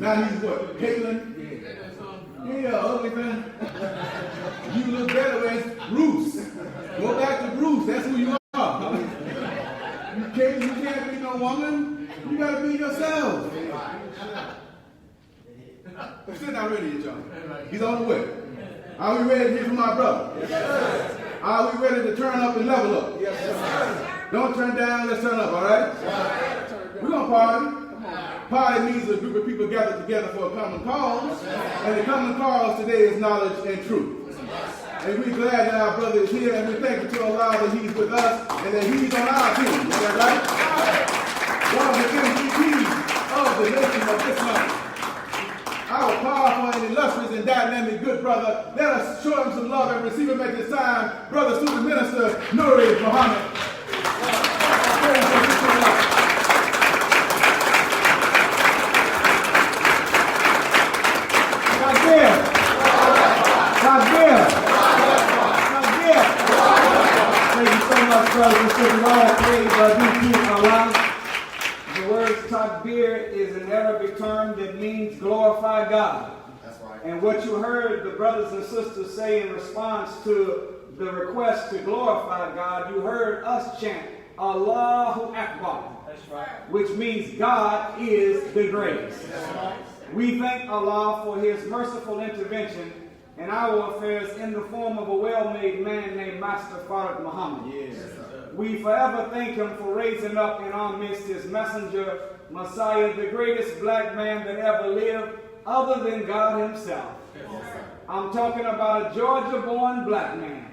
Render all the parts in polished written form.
Now he's what? Caitlin? Yeah, ugly man. You look better as Bruce. Go back to Bruce. That's who you are. You can't be no woman. You gotta be yourself. Sit down ready, John. He's on the way. Are we ready to hear from our brother? Yes, sir. Are we ready to turn up and level up? Yes, sir. Don't turn down, let's turn up, all right? Yes, we're going to party. Party means a group of people gathered together for a common cause. And the common cause today is knowledge and truth. And we're glad that our brother is here, and we thank you to Allah that he's with us and that he's on our team. Is that right? One of the MVPs of the nation of Islam. Our powerful and illustrious and dynamic good brother. Let us show him some love and receive him at this time. Brother Student Minister Nuri Muhammad. Thank you so much, brothers and sisters. All praise to Allah. The word takbir is an Arabic term that means glorify God. That's right. And what you heard the brothers and sisters say in response to the request to glorify God, you heard us chant Allahu Akbar. That's right. Which means God is the greatest. That's right. We thank Allah for his merciful intervention in our affairs in the form of a well-made man named Master Farad Muhammad. Yes. We forever thank him for raising up in our midst his messenger, Messiah, the greatest black man that ever lived, other than God himself. I'm talking about a Georgia-born black man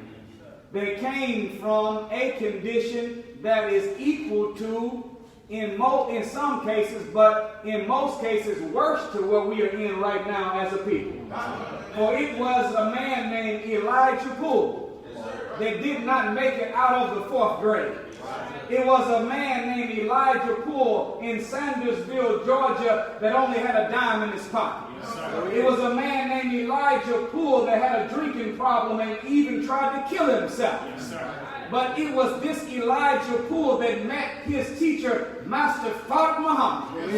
that came from a condition that is equal to, in some cases, but in most cases, worse to what we are in right now as a people. For it was a man named Elijah Poole that did not make it out of the 4th grade. It was a man named Elijah Poole in Sandersville, Georgia, that only had a dime in his pocket. It was a man named Elijah Poole that had a drinking problem and even tried to kill himself. But it was this Elijah Poole that met his teacher, Master Farad Muhammad.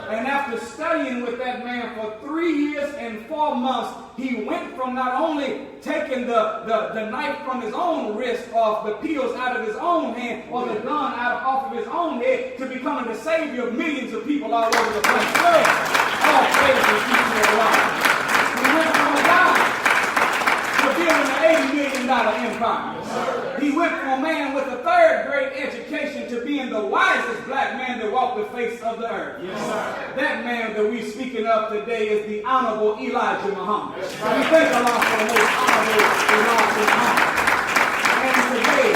And after studying with that man for 3 years and 4 months, he went from not only taking the knife from his own wrist, off the pills out of his own hand, or the gun off of his own head, to becoming the savior of millions of people all over the place. All praise to Allah. He went from a guy to building an $80 million empire. He went from a man with a 3rd grade education to being the wisest black man that walked the face of the earth. That man that we're speaking of today is the Honorable Elijah Muhammad. We thank Allah for the most honorable Elijah Muhammad. And today,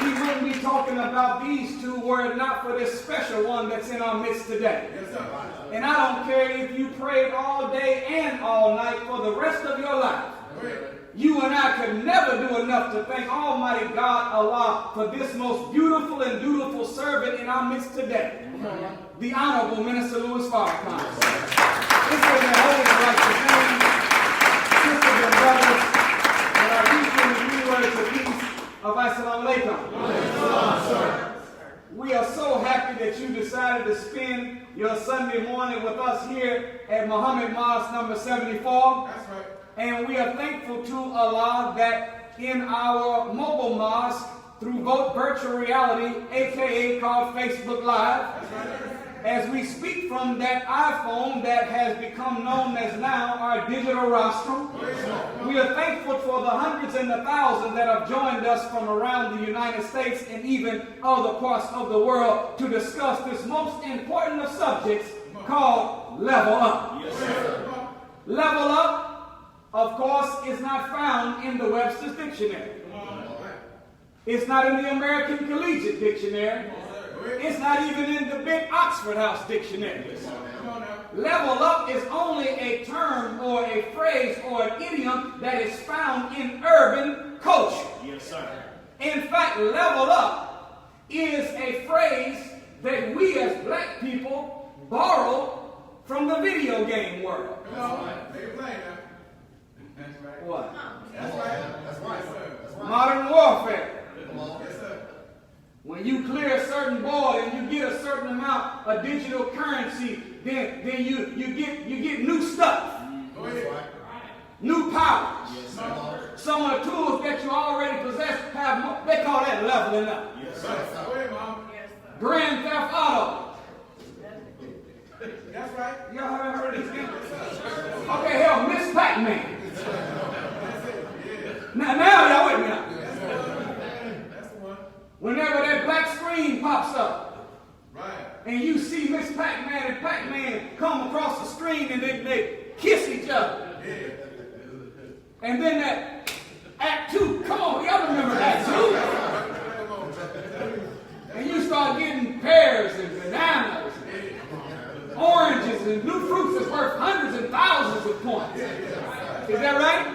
we wouldn't be talking about these two were it not for this special one that's in our midst today. And I don't care if you prayed all day and all night for the rest of your life. You and I could never do enough to thank Almighty God, Allah, for this most beautiful and dutiful servant in our midst today, the Honorable Minister Louis Farrakhan. It's in the holy righteous name, sisters and brothers, that I read in the 3 words of peace of Assalamu Alaikum. We are so happy that you decided to spend your Sunday morning with us here at Muhammad Mosque number 74. That's right. And we are thankful to Allah that in our mobile mosque, through virtual reality, aka called Facebook Live, as we speak from that iPhone that has become known as now our digital rostrum, we are thankful for the hundreds and the thousands that have joined us from around the United States and even other parts of the world to discuss this most important of subjects called Level Up. Level Up, of course, is not found in the Webster's Dictionary. It's not in the American Collegiate Dictionary. It's not even in the big Oxford House Dictionary. Level up is only a term or a phrase or an idiom that is found in urban culture. Yes, sir. In fact, level up is a phrase that we as black people borrowed from the video game world. What? That's right. That's right. Modern warfare. Yes, sir. When you clear a certain board and you get a certain amount of digital currency, then you get new stuff, new powers. Some of the tools that you already possess have more, they call that leveling up. Grand Theft Auto. That's right. Y'all haven't heard of these games? Okay, hell, Miss Pac-Man. Now y'all with me now. Whenever that black screen pops up, and you see Miss Pac-Man and Pac-Man come across the screen and they kiss each other. And then that Act 2, come on, y'all remember Act 2? And you start getting pears and bananas, and oranges and new fruits that's worth hundreds and thousands of points. Is that right?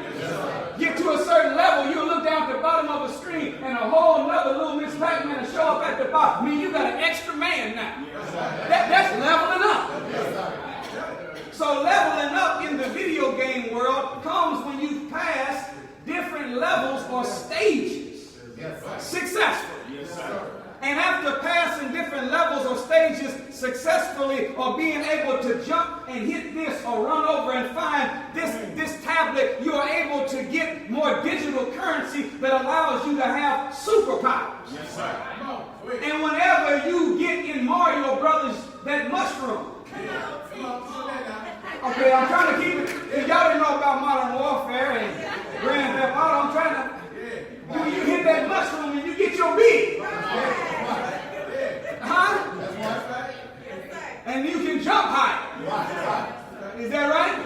Get to a certain level, you'll look down at the bottom of the screen and a whole nother little Miss Pac-Man will show up at the bottom. I mean, you got an extra man now. That's leveling up. So leveling up in the video game world comes when you pass different levels or stages successfully. And after passing different levels or stages successfully, or being able to jump and hit this or run over and find this tablet, you are able to get more digital currency that allows you to have superpowers. And whenever you get in Mario Brothers, that mushroom. Okay, I'm trying to keep it. If y'all didn't know about Modern Warfare and Grand Theft Auto, I'm trying to. When you hit that mushroom and you get your big. Huh? And you can jump high. Is that right?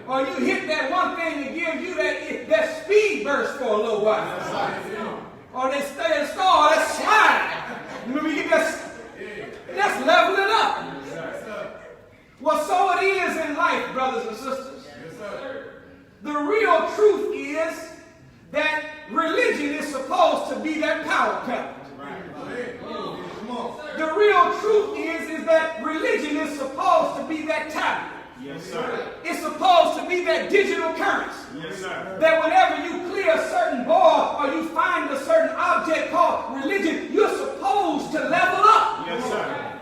Or you hit that one thing that gives you that speed burst for a little while. Or they stay in store, that slide. Remember you get that's leveling up. Well, so it is in life, brothers and sisters. The real truth is that religion is supposed to be that power pellet. The real truth is that religion is supposed to be that tablet. Yes, sir. It's supposed to be that digital currency. Yes, sir. That whenever you clear a certain board or you find a certain object called religion, you're supposed to level up. Yes, sir.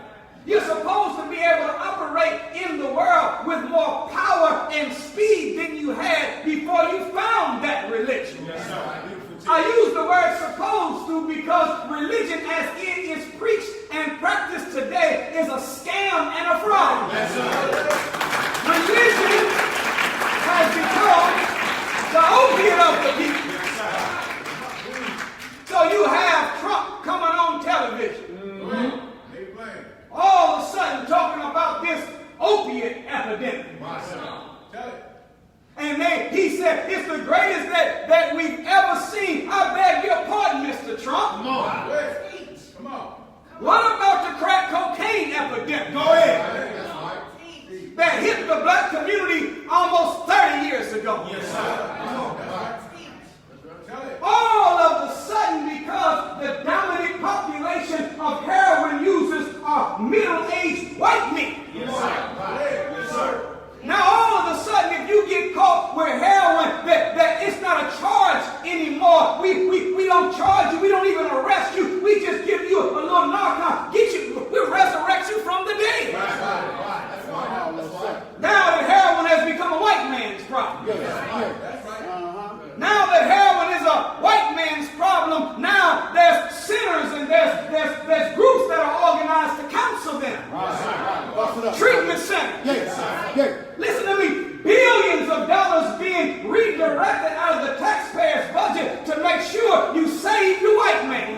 You're supposed to be able to operate in the world with more power and speed than you had before you found that religion. Yes, sir. I use the word supposed to because religion as it is preached and practiced today is a scam and a fraud. Yes, religion has become the opiate of the people. Yes, so you have Trump coming on television. All of a sudden talking about this opiate epidemic. And he said, it's the greatest that we've ever seen. I beg your pardon, Mr. Trump. Come on. Come on. What about the crack cocaine epidemic? Go ahead. That hit the black community almost 30 years ago. Yes, sir. Come on. All of a sudden, because the dominant population of heroin users are middle-aged white men. Yes, sir. Yes, sir. Now all of a sudden, if you get caught with heroin, that it's not a charge anymore. We don't charge you. We don't even arrest you. We just give you a little knock-on. We resurrect you from the dead. Now that heroin has become a white man's problem. Now that heroin is a white man's problem, now there's sinners and there's groups that are organized to counsel them. Treatment centers. Listen to me. Billions of dollars being redirected out of the taxpayer's budget to make sure you save the white man.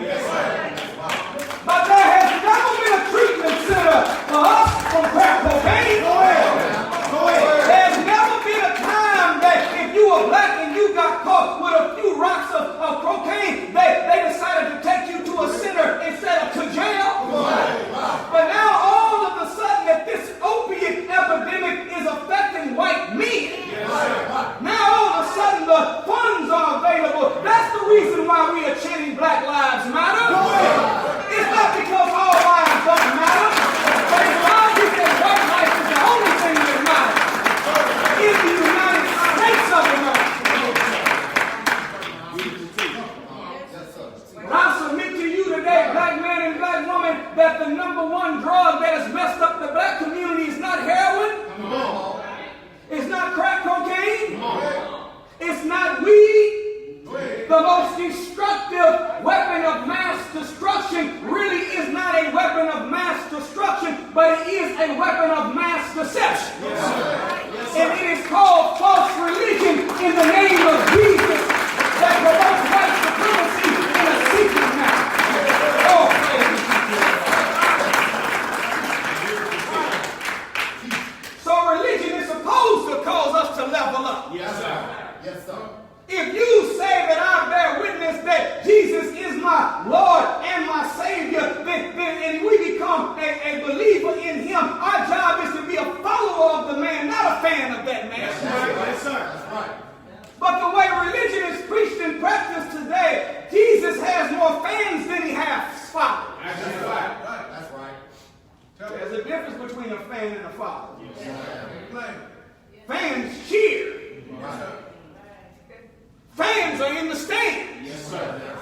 But there has never been a treatment center for us from crack cocaine. Go ahead. There's never been a time that if you were black and you got caught with a few rocks of cocaine, they decided to take you to a center instead of to jail. But now all of a sudden that this opiate epidemic is affecting but it is a weapon of mass deception. And it is called false religion in the name of Jesus that promotes white supremacy in a secret manner. Oh, praise Jesus. So religion is supposed to cause us to level up. Yes, sir. Yes, sir. If you say that I bear witness that Jesus is my Lord and my Savior, then and we become a believer in Him, our job is to be a follower of the man, not a fan of that man. That's right. Yes, sir. That's right. But the way religion is preached and practiced today, Jesus has more fans than He has followers. That's right. That's right. There's a difference between a fan and a follower. Yes. Fans cheer. Right. Fans are in the stands. Yes, sir.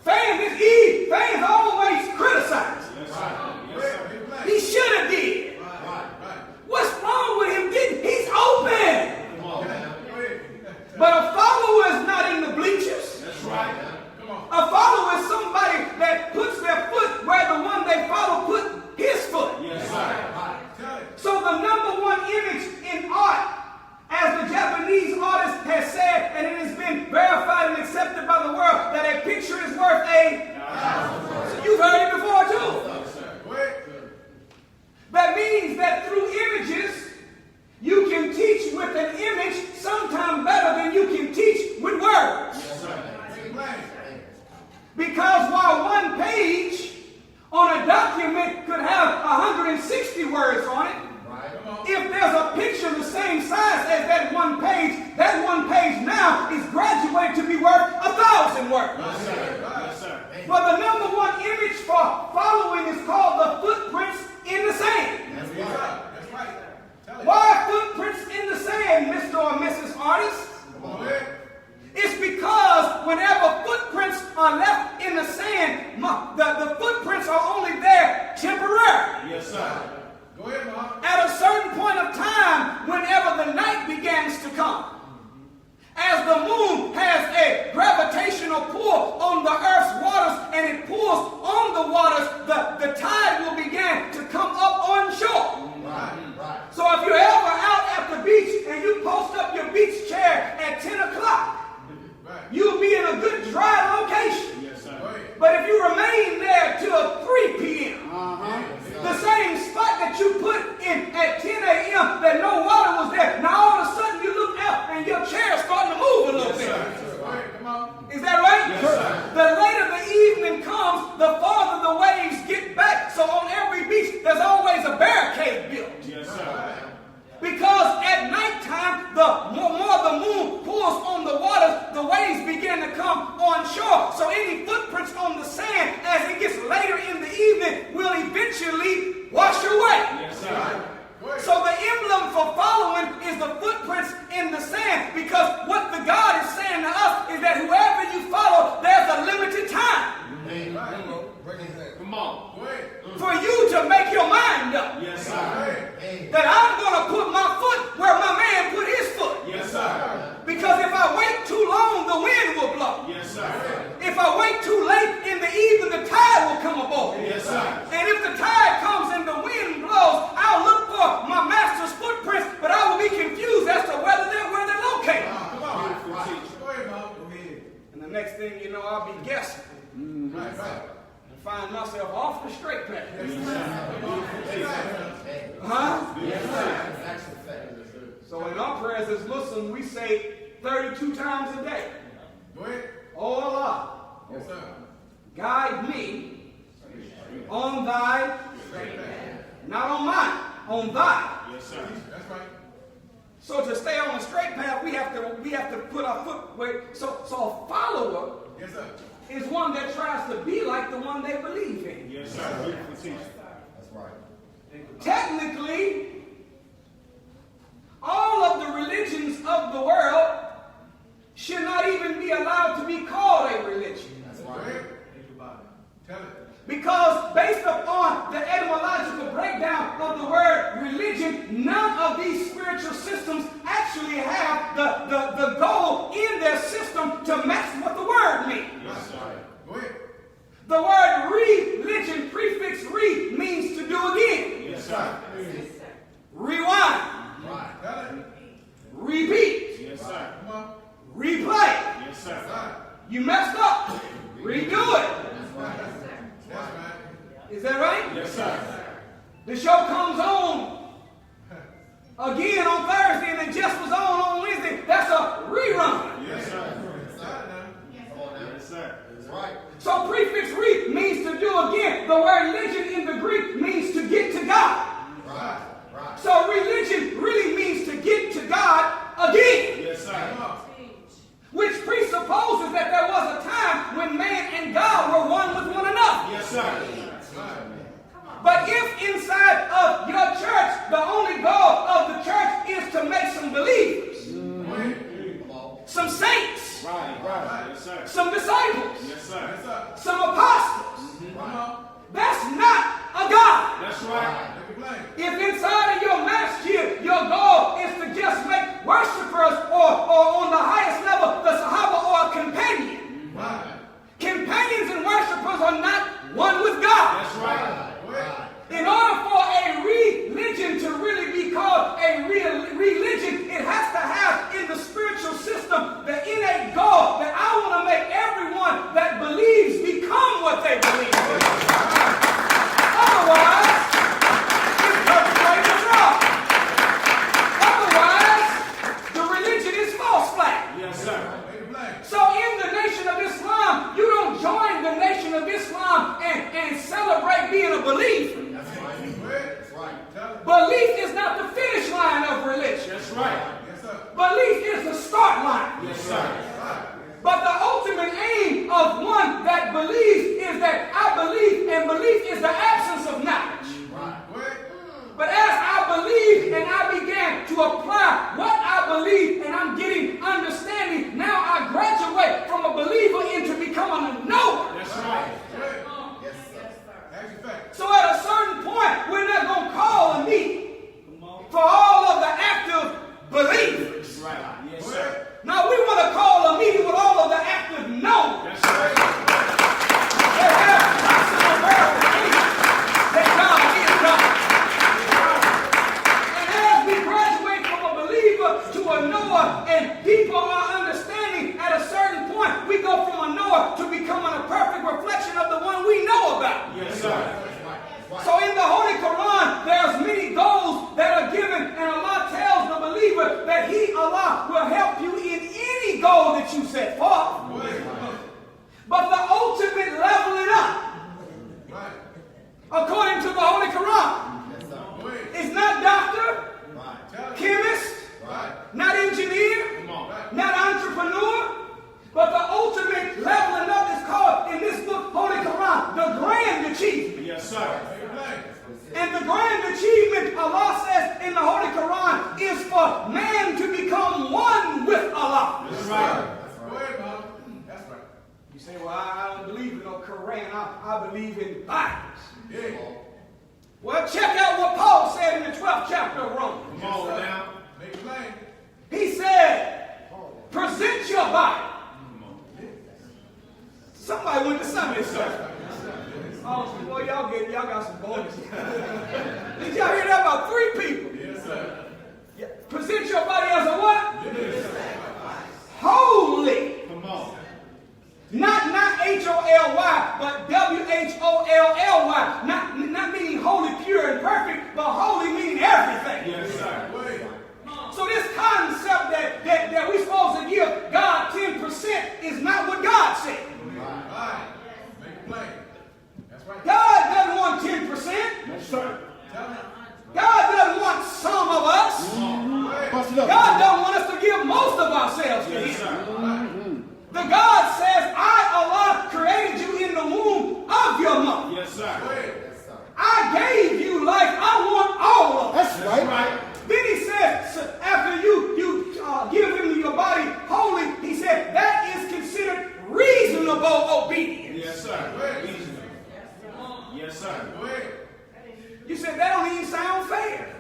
Fans always criticize. Yes, sir. Yes, sir. He should have did. Right. What's wrong with him getting? He's open. Come on, man. But a follower is not in the bleachers. That's right. Come on. A follower is somebody that puts their foot where the one they follow put his foot. Yes, sir. So the number one image in art, as the Japanese artist has said, and it has been verified and accepted by the world, that a picture is worth a... So you've heard it before too. That means that through images, you can teach with an image sometimes better than you can teach with words. Yes, sir. Because while one page on a document could have 160 words on it, if there's a picture the same size as that one page now is graduated to be worth 1,000 words. Yes, sir. Yes, sir. But the number one image for following is called the footprints in the sand. That's right. That's right. Why footprints in the sand, Mr. or Mrs. Artist? It's because whenever footprints are left in the sand, the footprints are only there temporarily. Yes, sir. Go ahead, Mom. At a certain point of time, whenever the night begins to come, as the moon has a gravitational pull on the earth's waters and it pulls on the waters, the tide will begin to come up on shore. Right. So if you're ever out at the beach and you post up your beach chair at 10 o'clock, you'll be in a good dry location. Yes, sir. But if you remain there till 3 p.m., the same spot that you put in at 10 a.m. that no water was there, now all of a sudden you look out and your chair is starting to move a little bit. Is that right? Yes, sir. The later the evening comes, the farther the waves get back. So on every beach, there's always a barricade built. Yes, sir. Because at nighttime, the more the moon pulls on the waters, the waves begin to come on shore. So any footprints on the sand as it gets later in the evening will eventually wash away. Yes, sir. So the emblem for following is the footprints in the sand, because what the God is saying to us is that whoever you follow, there's a limited time. Come on. For you to make your mind up. Yes, sir. That I'm going to put my foot where my man put his foot. Yes, sir. Because if I wait too long, the wind will blow. Yes, sir. If I wait too late in the evening, the tide will come aboard. Yes, sir. And if the tide comes and the wind blows, I'll look for my master's footprints, but I will be confused as to where they're located. Come on. Go ahead, Mom. Go ahead. And the next thing you know, I'll be guessing. Right. And find myself off the straight path. Huh? So in our prayers as Muslims, we say 32 times a day. Go ahead. Oh Allah, Yes, sir. guide me on thy, not on mine, on thy. Yes, sir. That's right. So to stay on the straight path, we have to put our foot where. So a follower, yes, sir, is one that tries to be like the one they believe in. Yes, sir. Beautiful teaching. That's right. Technically, all of the religions of the world should not even be allowed to be called a religion. That's right. Think about it. Tell it. Because based upon the etymological breakdown of the word religion, none of these spiritual systems actually have the goal in their system to match what the word means. Yes, sir. Go ahead. The word religion, prefix re, means to do again. The show comes on again on Thursday and it just was on Wednesday. That's a rerun. Yes, sir. Yes, sir. That's right. So prefix re means to do again. The word religion in the Greek means to get to God. Right. Right. So religion really means to get to God again. Yes, sir. Which presupposes that there was a time when man and God were one with one another. Yes, sir. But if inside of your church, the only goal of the church is to make some believers, some saints, Right. Yes, sir. some disciples, Yes, sir. some apostles, that's not a God. That's right. If inside of your masjid, your goal is to just make worshipers or on the highest level, the Sahaba or a companion. Right. Companions and worshipers are not one with God. That's right. In order for a religion to really be called a real religion, it has to have in the spiritual system the innate goal that I want to make everyone that believes become what they believe. Otherwise, it's perpetrated wrong. Otherwise, the religion is false flag. Yes, sir. So in the Nation of Islam, you don't join the Nation of Islam and celebrate being a believer. That's right. Belief is not the finish line of religion. That's right. Belief is the start line. Yes, sir. But the ultimate aim of one that believes is that I believe, and belief is the absence of knowledge. But as I believed and I began to apply what I believe and I'm getting understanding, now I graduate from a believer into becoming a knower. That's right. Yes, sir. So at a certain point, we're not going to call a meeting for all of the active believers. Right. Yes, sir. Now we want to call a meeting with all of the active knowers. That's right. They have personal verification that God is God. And as we graduate from a believer to a knower, and people are understanding at a certain point, we go from a knower to becoming a perfect reflection of the one we know about. Yes, sir. So in the Holy Quran, there's many goals that are given, and Allah tells the believer that Allah, will help you in any goal that you set forth. But the ultimate leveling up, according to the Holy Quran, is not doctor, chemist, not engineer, not entrepreneur, but the ultimate leveling up is called, in this book, Holy Quran, the grand achievement. Yes, sir. And the grand achievement, Allah says in the Holy Quran, is for man to become one with Allah. That's right. That's right. You say, well, I don't believe in no Quran. I believe in Bibles. Yeah. Well, check out what Paul said in the 12th chapter of Romans. Come on now. Make it plain. He said, present your body. Somebody went to Sunday service. Oh, boy, y'all got some bonus. Did y'all hear that about 3 people? Yes, sir. Yeah. Present your body as a what? Holy. Come on. Not H-O-L-Y, but W-H-O-L-L-Y. Not meaning holy, pure, and perfect, but holy meaning everything. Yes, sir. So this concept that we're supposed to give God 10% is not what God said. Right. Make it plain. That's right. God doesn't want 10%. Yes, sir. God doesn't want some of us. Bust it up. God doesn't want us to give most of ourselves to Yes, Him. sir. The God says, I, Allah, created you in the womb of your mother. Yes, sir. I gave you life. I want all of it. That's That's right. Then He said, after you give Him your body holy, He said, that is considered reasonable obedience. Yes, sir. Yes, sir. You said, that don't even sound fair.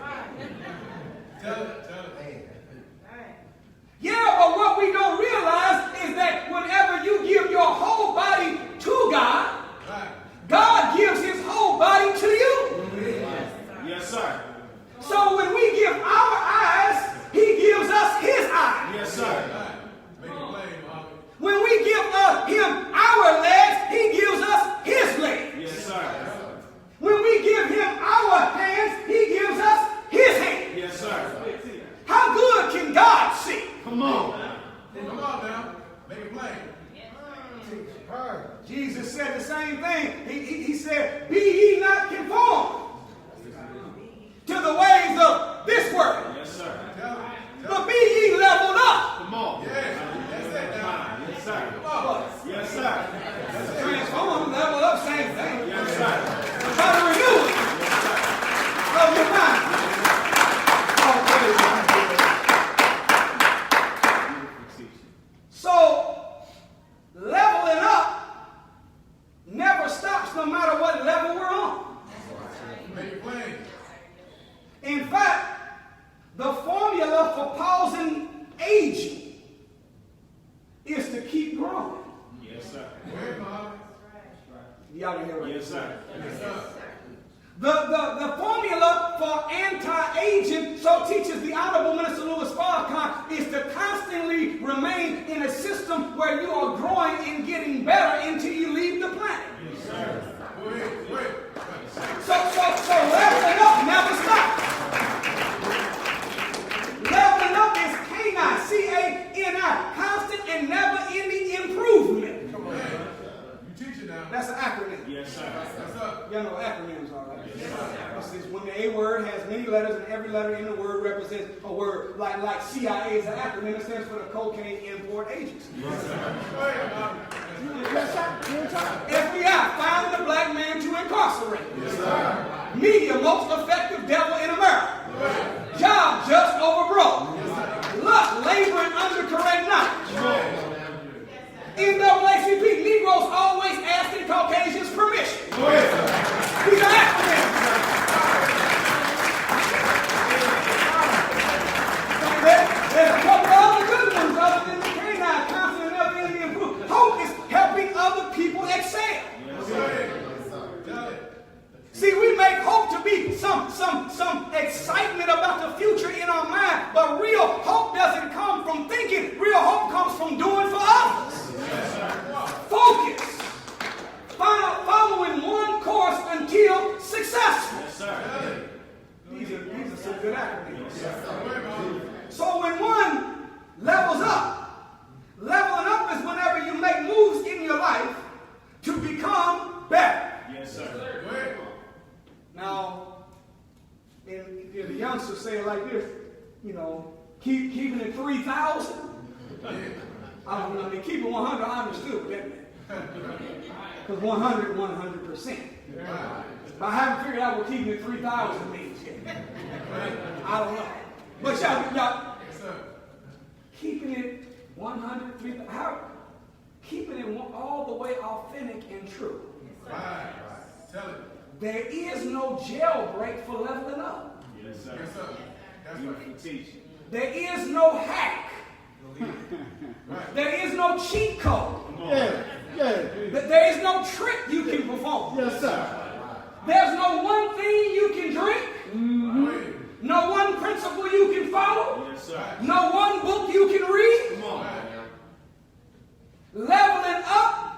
Tell it. Yeah, but what we don't realize is that whenever you give your whole body to God, Right. God gives His whole body to you. Yes, In fact, the formula for pausing aging is to keep growing. Yes, sir. Y'all didn't hear what Yes, sir. Yes, sir. The formula for anti-aging, so teaches the Honorable Minister Louis Farrakhan, is to constantly remain in a system where you are growing and getting better until you leave the planet. Yes, sir. So leveling up never stops. Leveling up is K-I, C-A-N-I, constant and never-ending improvement. Come on. You teach it now. That's an acronym. Yes, sir. Yes, sir. Y'all know acronyms, all right? Yes, sir. This is when the A word has many letters and every letter in the word represents a word. Like CIA is an acronym. It stands for the Cocaine Import Agency. Yes, sir. Go ahead, Bob. FBI, found the black man to incarcerate. Yes, sir. Media, most effective devil in America. Job, just over broke. Luck, laboring under correct knowledge. NAACP, Negroes always asking Caucasians permission. These are acronyms. There's a couple of other good ones other than the canine, constant and never-ending improvement. Hope is helping other people excel. Yes, sir. Tell it. See, we make hope to be some excitement about the future in our mind, but real hope doesn't come from thinking. Real hope comes from doing for others. Focus. Following one course until successful. Yes, sir. These are some good acronyms. Yes, sir. So when one levels up, leveling up is whenever you make moves in your life to become better. Yes, sir. Go ahead. Now, and the youngsters say it like this, keeping it 3,000. I mean, keeping 100, I understood what that meant. Because 100%. But I haven't figured out what keeping it 3,000 means yet. I don't know. But y'all, Yes, sir. keeping it 100, 3,000, keeping it all the way authentic and true. Right. Tell it. There is no jailbreak for leveling up. Yes, sir. Yes, sir. That's Beautiful right. teaching. There is no hack. Right. There is no cheat code. Come on. There is no trick you can perform. Yes, sir. There's no one thing you can drink. Go ahead. No one principle you can follow. Yes, sir. No one book you can read. Come on. Leveling up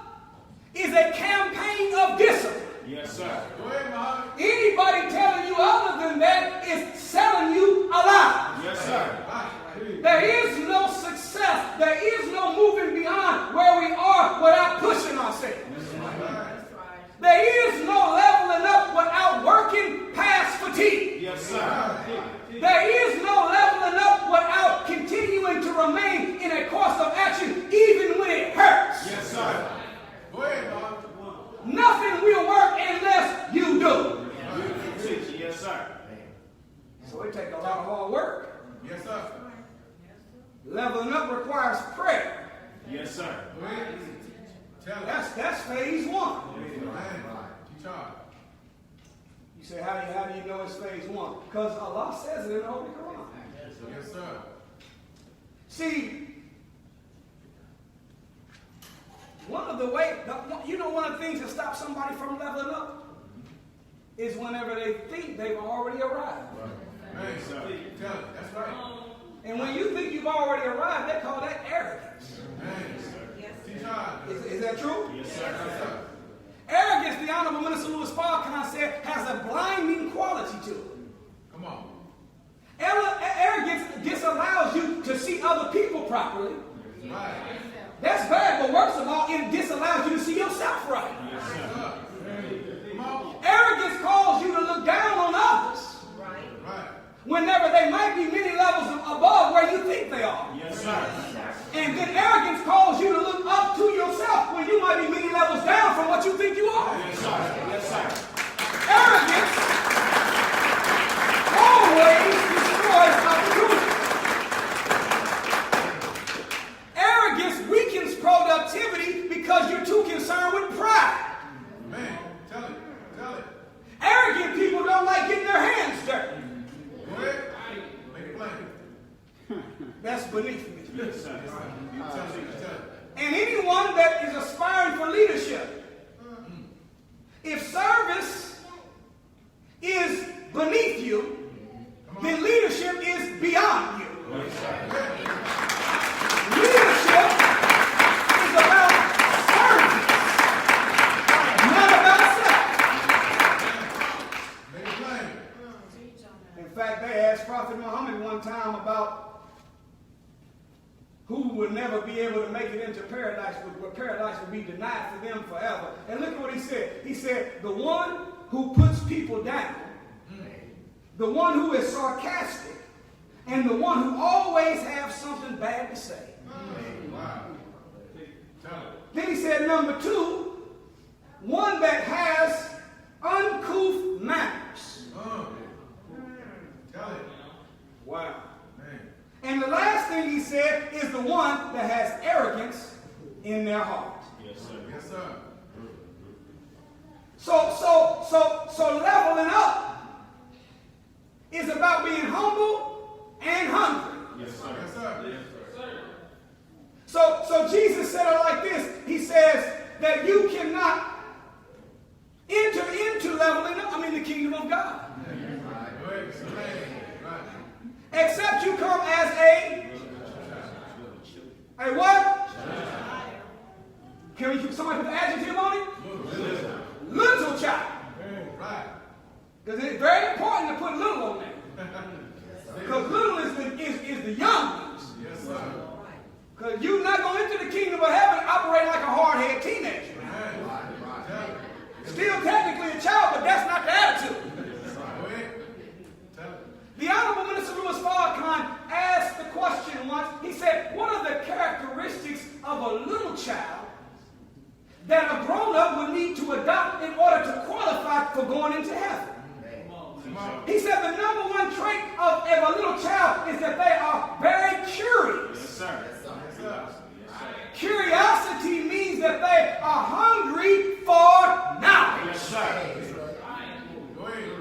is a campaign of discipline. Yes, sir. Go ahead, Muhammad. Anybody telling you other than that is selling you a lie. Yes, sir. There is no success. There is no moving beyond where we are without pushing ourselves. There is no leveling up without working past fatigue. Yes, sir. There is no leveling up without continuing to remain in a course of action even when it hurts. Yes, sir. Go ahead, Bob. Nothing will work unless you do. Beautiful teaching. Yes, sir. So it takes a lot of hard work. Yes, sir. Leveling up requires prayer. Yes, sir. Go ahead. Tell it. That's phase one. Man, teach hard. You say, how do you know it's phase one? Because Allah says it in the Holy Quran. Yes, sir. See, one of the things that stops somebody from leveling up is whenever they think they've already arrived. Man, tell it. That's right. And when you think you've already arrived, they call that arrogance. Man, teach hard. Is that true? Yes, sir. Arrogance, the Honorable Minister Louis Farrakhan said, has a blinding quality to it. Come on. Arrogance disallows you to see other people properly. Right. That's bad, but worst of all, it disallows you to see yourself right. Yes, sir. Come on. Arrogance calls you to look down on others Right. whenever they might be many levels above where you think they are. Yes, sir. And then arrogance calls you to look up to yourself when you might be many levels down from what you think you are. Yes, sir. Yes, sir. Arrogance always destroys opportunity. Arrogance weakens productivity because you're too concerned with pride. Man, tell it. Tell it. Arrogant people don't like getting their hands dirty. beneath me. Yes, sir. You tell it. You tell it. And anyone that is aspiring for leadership, if service is beneath you, then leadership is beyond you. Leadership is about service, not about self. Make it plain. In fact, they asked Prophet Muhammad one time about who would never be able to make it into paradise, where paradise would be denied for them forever. And look at what he said. He said, the one who puts people down, the one who is sarcastic, and the one who always has something bad to say. Wow. Tell it. Then he said, number two, one that has uncouth manners. Tell it. Wow. Man. And the last thing he said is the one that has arrogance in their heart. Yes, sir. Yes, sir. So leveling up is about being humble and hungry. Yes, sir. Yes, sir. Yes, sir. So Jesus said it like this. He says that you cannot enter into leveling up, the kingdom of God, Go ahead. Explain. Right. except you come as a what? Can somebody put the adjective on it? Little child. Right. Because it's very important to put little on there. Because little is the young ones. Yes, sir. Because you're not going into the kingdom of heaven operating like a hard-headed teenager. Tell it. Still technically a child, but that's not the attitude. Go ahead. Tell it. The Honorable Minister Louis Farrakhan asked the question once. He said, what are the characteristics of a little child that a grown-up would need to adopt in order to qualify for going into heaven? He said the number one trait of a little child is that they are very curious. Yes, sir. Yes, sir. Curiosity means that they are hungry for knowledge. Yes, sir. Go ahead.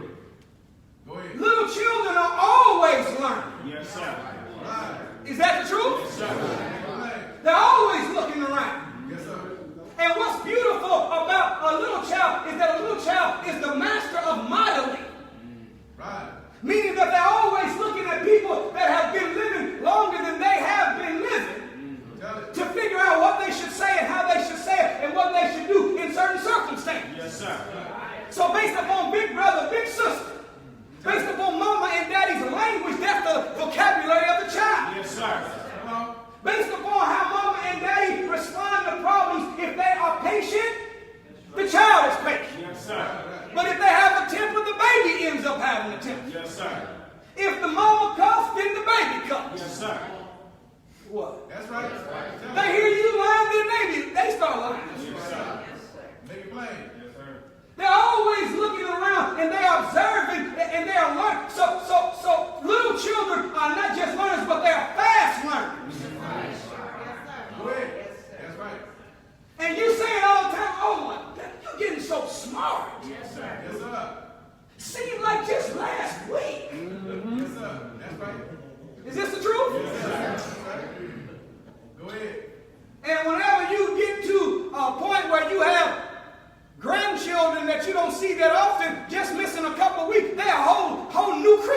Go ahead. Little children are always learning. Yes, sir. Right. Is that the truth? Yes, sir. They're always looking around. Yes, sir. And what's beautiful about a little child is that a little child is the master of modeling. Right. Meaning that they're always looking at people that have been living longer than they have been living Tell it. to figure out what they should say and how they should say it and what they should do in certain circumstances. Yes, sir. So based upon big brother, big sister, based upon mama and daddy's language, that's the vocabulary of the child. Yes, sir. Come on. Based upon how mama and daddy respond to problems, if they are patient, the child is patient. Yes, sir. But if they have a temper, the baby ends up having a temper. Yes, sir. If the mama cuffs, then the baby cuffs. Yes, sir. What? That's right. Tell They it. hear you lying, then they start lying. Yes, sir. Make it plain. Yes, sir. They're always looking around and they're observing and they are learning. So little children are not just learners, but they are fast learners. Go ahead. That's right. And you say it all the time, oh my God, you're getting so smart. Yes, sir. Yes, sir. Seemed like just last week. Yes, sir. That's right. Is this the truth? Yes, sir. That's right. Go ahead. And whenever you get to a point where you have grandchildren that you don't see that often, just missing a couple of weeks, they're a whole new creature.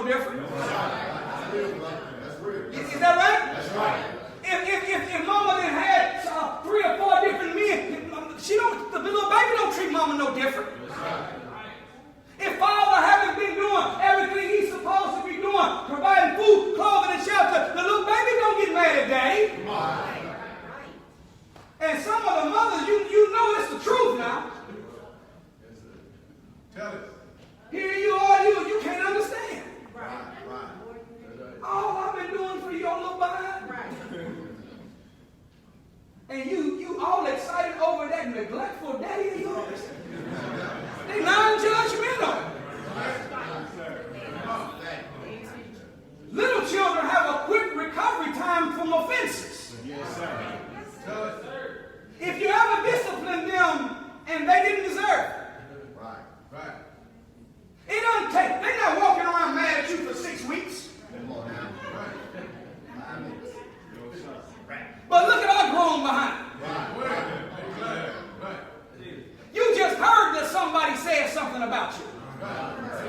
different. That's real. Is that right? That's right. If mama then had 3 or 4 different men, the little baby don't treat mama no different. If father haven't been doing everything he's supposed to be doing, providing food, clothing, and shelter, the little baby don't get mad at daddy. And some of the mothers, you know it's the truth now. Tell it. Here you are, you can't understand. Right. All I've been doing for your little behind. And you all excited over that neglectful daddy of yours. They non-judgmental. Little children have a quick recovery time from offenses. Yes, sir. Tell it. If you ever discipline them and they didn't deserve it. Right. It doesn't take, they're not walking around mad at you for 6 weeks. But look at our grown behind. You just heard that somebody said something about you.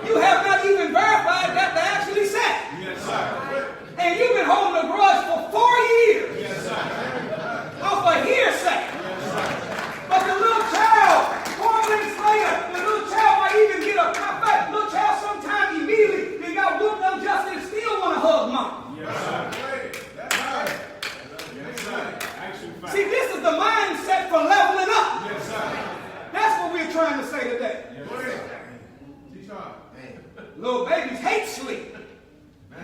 You have not even verified that they actually said. Yes, sir. And you've been holding a grudge for 4 years. Yes, sir. Off a hearsay. But the little child, 4 minutes later, the little child might even get a cop back. Little child sometime immediately they got whooped unjustly and still want to hug mom. Yes, sir. That's right. Yes, sir. Action fact. See, this is the mindset for leveling up. Yes, sir. That's what we're trying to say today. Go ahead. Teach on. Little babies hate sleep.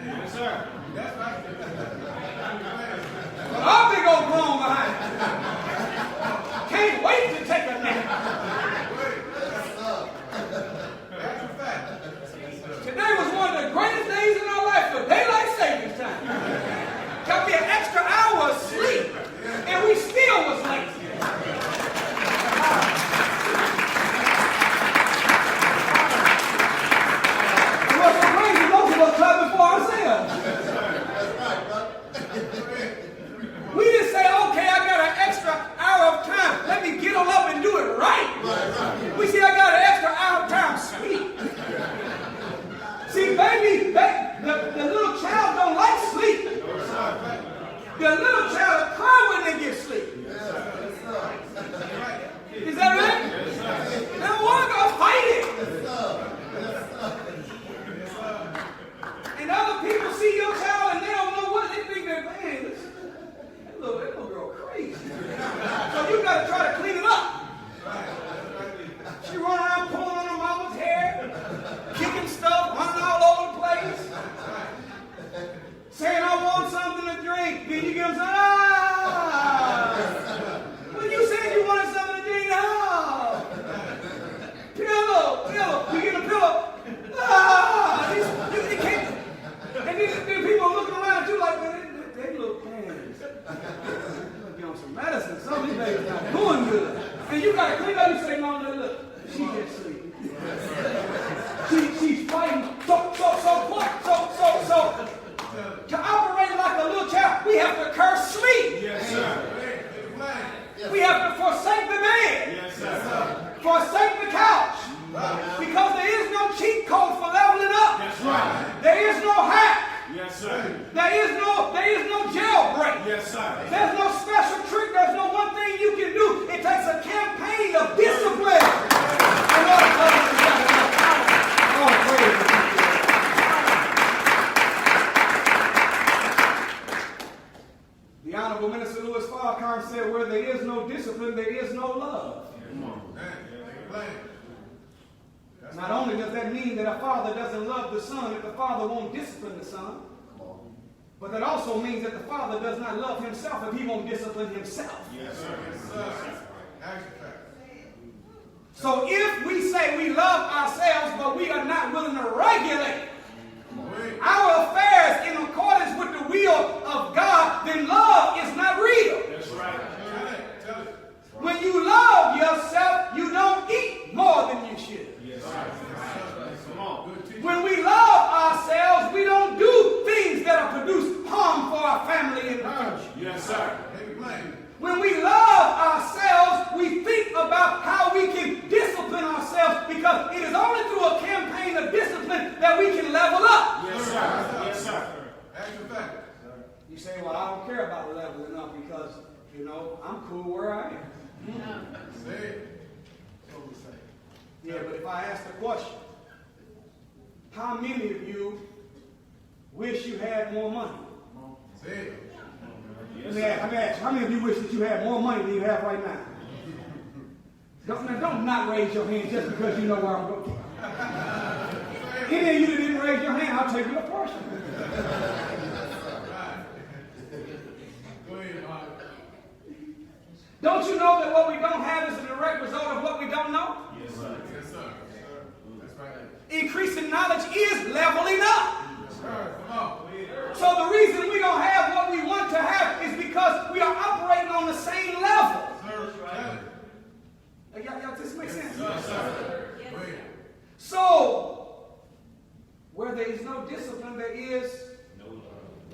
Yes, sir. That's right. But our big old grown behind can't wait to take a nap. Action fact. Today was one of the greatest days in our life for daylight savings time. Got me an extra hour of sleep, and we still was late. And what's so crazy, most of us clapping for ourselves. We just say, okay, I got an extra hour of time. Let me get on up and do it right. We see I got an extra hour of time. Sweet. See, baby, the little child don't like sleep. The little child will cry when they get sleep. Is that right? They don't want to go fight it. And other people see your child and they don't know what they think. They're man, that little girl crazy. So you got to try to clean it up. She run around pulling on her mama's hair, kicking stuff, running all over the place, saying I want something to drink. Then you give them some, When you said you wanted something to drink, pillow. You get a pillow. You can't. And then people looking around at you like, man, they look hands. Get on some medicine. Some of these babies not doing good. And you got to clean up and say, no, look, she just sleeping. She's fighting. So, to operate like a little child, we have to curse sleep. Yes, sir. We have to forsake the bed. Yes, sir. Forsake the couch. Because there is no cheat code for leveling up. That's right. There is no hack. Yes, sir. There is no jailbreak. Yes, sir. There's no special trick. There's no one thing you can do. It takes a campaign of discipline. The Honorable Minister Louis Farrakhan said, where there is no discipline, there is no love. Not only does that mean that a father doesn't love the son, that the father won't discipline the son, but that also means that the father does not love himself if he won't discipline himself. Yes, sir. Yes, sir. Action fact. So if we say we love ourselves, but we are not willing to regulate our affairs in accordance with the will of God, then love is not real. That's right. Tell it. When you love yourself, you don't eat more than you should. Yes, sir. Come on. When we love ourselves, we don't do things that will produce harm for our family in the future. Yes, sir. When we love ourselves, we think about how we can discipline ourselves, because it is only through a campaign of discipline that Yeah, but if I ask the question, how many of you wish you had more money? Let me ask you, how many of you wish that you had more money than you have right now? Don't not raise your hand just because you know where I'm going. Any of you that didn't raise your hand, I'll take you to portion. Don't you know that what we don't have is a direct result of what we don't know? Yes, sir. Yes, sir. That's right. Increasing knowledge is leveling up. Yes, sir. Come on. So the reason we don't have what we want to have is because we are operating on the same level. Sir, Y'all, this makes sense? yes, sir. So, where there is no discipline, there is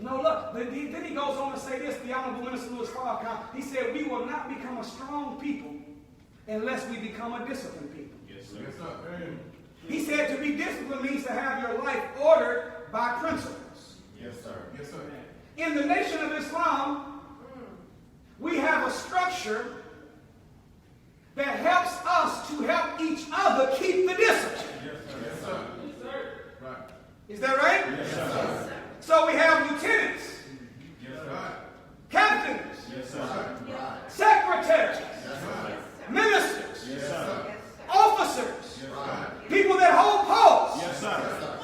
no love. Then he goes on to say this, the Honorable Minister Louis Farrakhan. He said, we will not become a strong people unless we become a disciplined people. Yes, sir. Yes, sir. He said to be disciplined means to have your life ordered by principles. Yes, sir. Yes, sir. In the Nation of Islam, we have a structure that helps us to help each other keep the discipline. Yes, sir. Yes, sir. Right. Is that right? Yes, sir. So we have lieutenants, Yes, sir. captains, Yes, sir. secretaries, ministers, Yes, sir. officers, Right. people that hold posts, Yes, sir.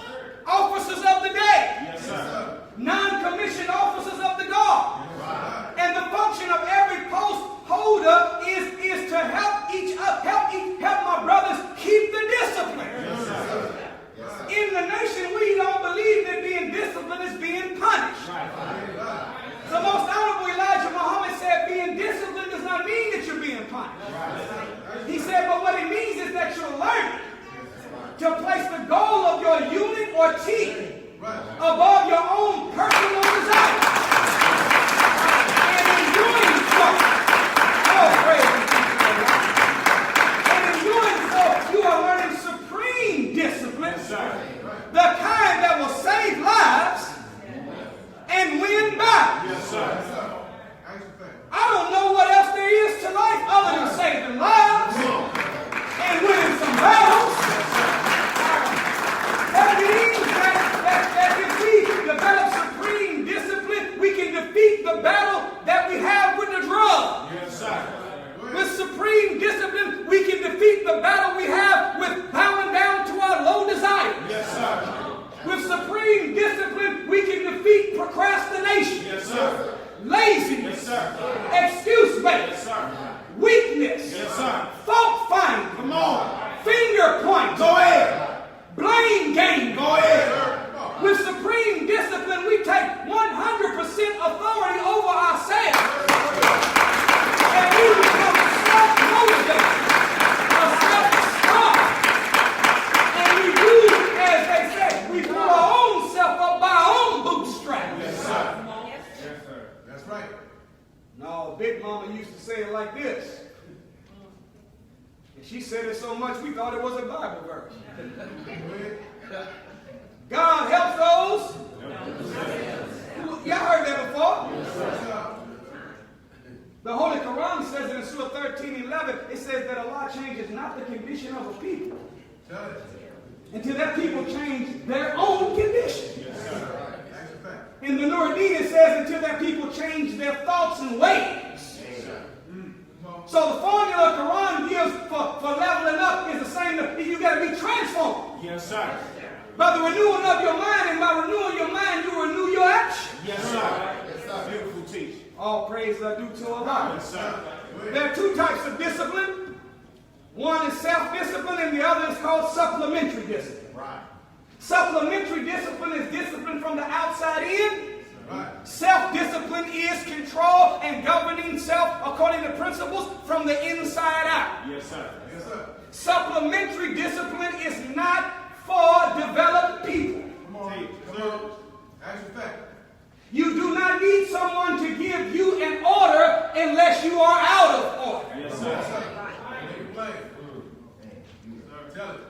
officers of the day, Yes, sir. non-commissioned officers of the guard. Right. And the function of every post holder is to help help my brothers keep the discipline. Yes, sir. In the nation, we don't believe that being disciplined is being punished. Right. The most honorable Elijah Muhammad said being disciplined does not mean that you're being punished. He said, but what it means is that you're learning to place the goal of your unit or team above your own personal desire. And in doing so, and in doing so, you are learning supreme discipline, the kind that will save lives and win battles. Yes, sir. I don't know what else there is to life other than saving lives and winning some battles. That means that if we develop supreme discipline, we can defeat the battle that we have with the drug. Yes, sir. With supreme discipline, we can defeat the battle we have with bowing down to our low desires. Yes, sir. With supreme discipline, we can defeat procrastination, Yes, sir. laziness, Yes, sir. excuse Yes, making, sir. weakness, Yes, sir. fault finding, Come on. finger pointing, Go ahead. blame game. Go ahead. With supreme discipline, we take 100% authority over ourselves. And we become self-motivated, self-starved. And we do, as they say, we pull our own self up by our own bootstraps. Yes, sir. Yes, sir. That's right. No, Big Mama used to say it like this. And she said it so much we thought it was a Bible verse. God helps those. Y'all heard that before? The Holy Quran says in Surah 13:11, it says that Allah changes not the condition of a people until that people change their own condition. In the Nuri it says until that people change their thoughts and ways. So the formula Quran gives for leveling up is the same. You got to be transformed. Yes, sir. By the renewing of your mind, and by renewing your mind, you renew your action. Yes, sir. Beautiful teaching. All praise are due to Allah. Yes, sir. There are two types of discipline. One is self-discipline, and the other is called supplementary discipline. Right. Supplementary discipline is discipline from the outside in. Right. Self-discipline is control and governing self according to principles from the inside out. Yes, sir. Yes, sir. Supplementary discipline is not for developed people. Come on. Come on. Action fact. You do not need someone to give you an order unless you are out of order. Yes, Yes, sir. sir. Make it plain. Tell it.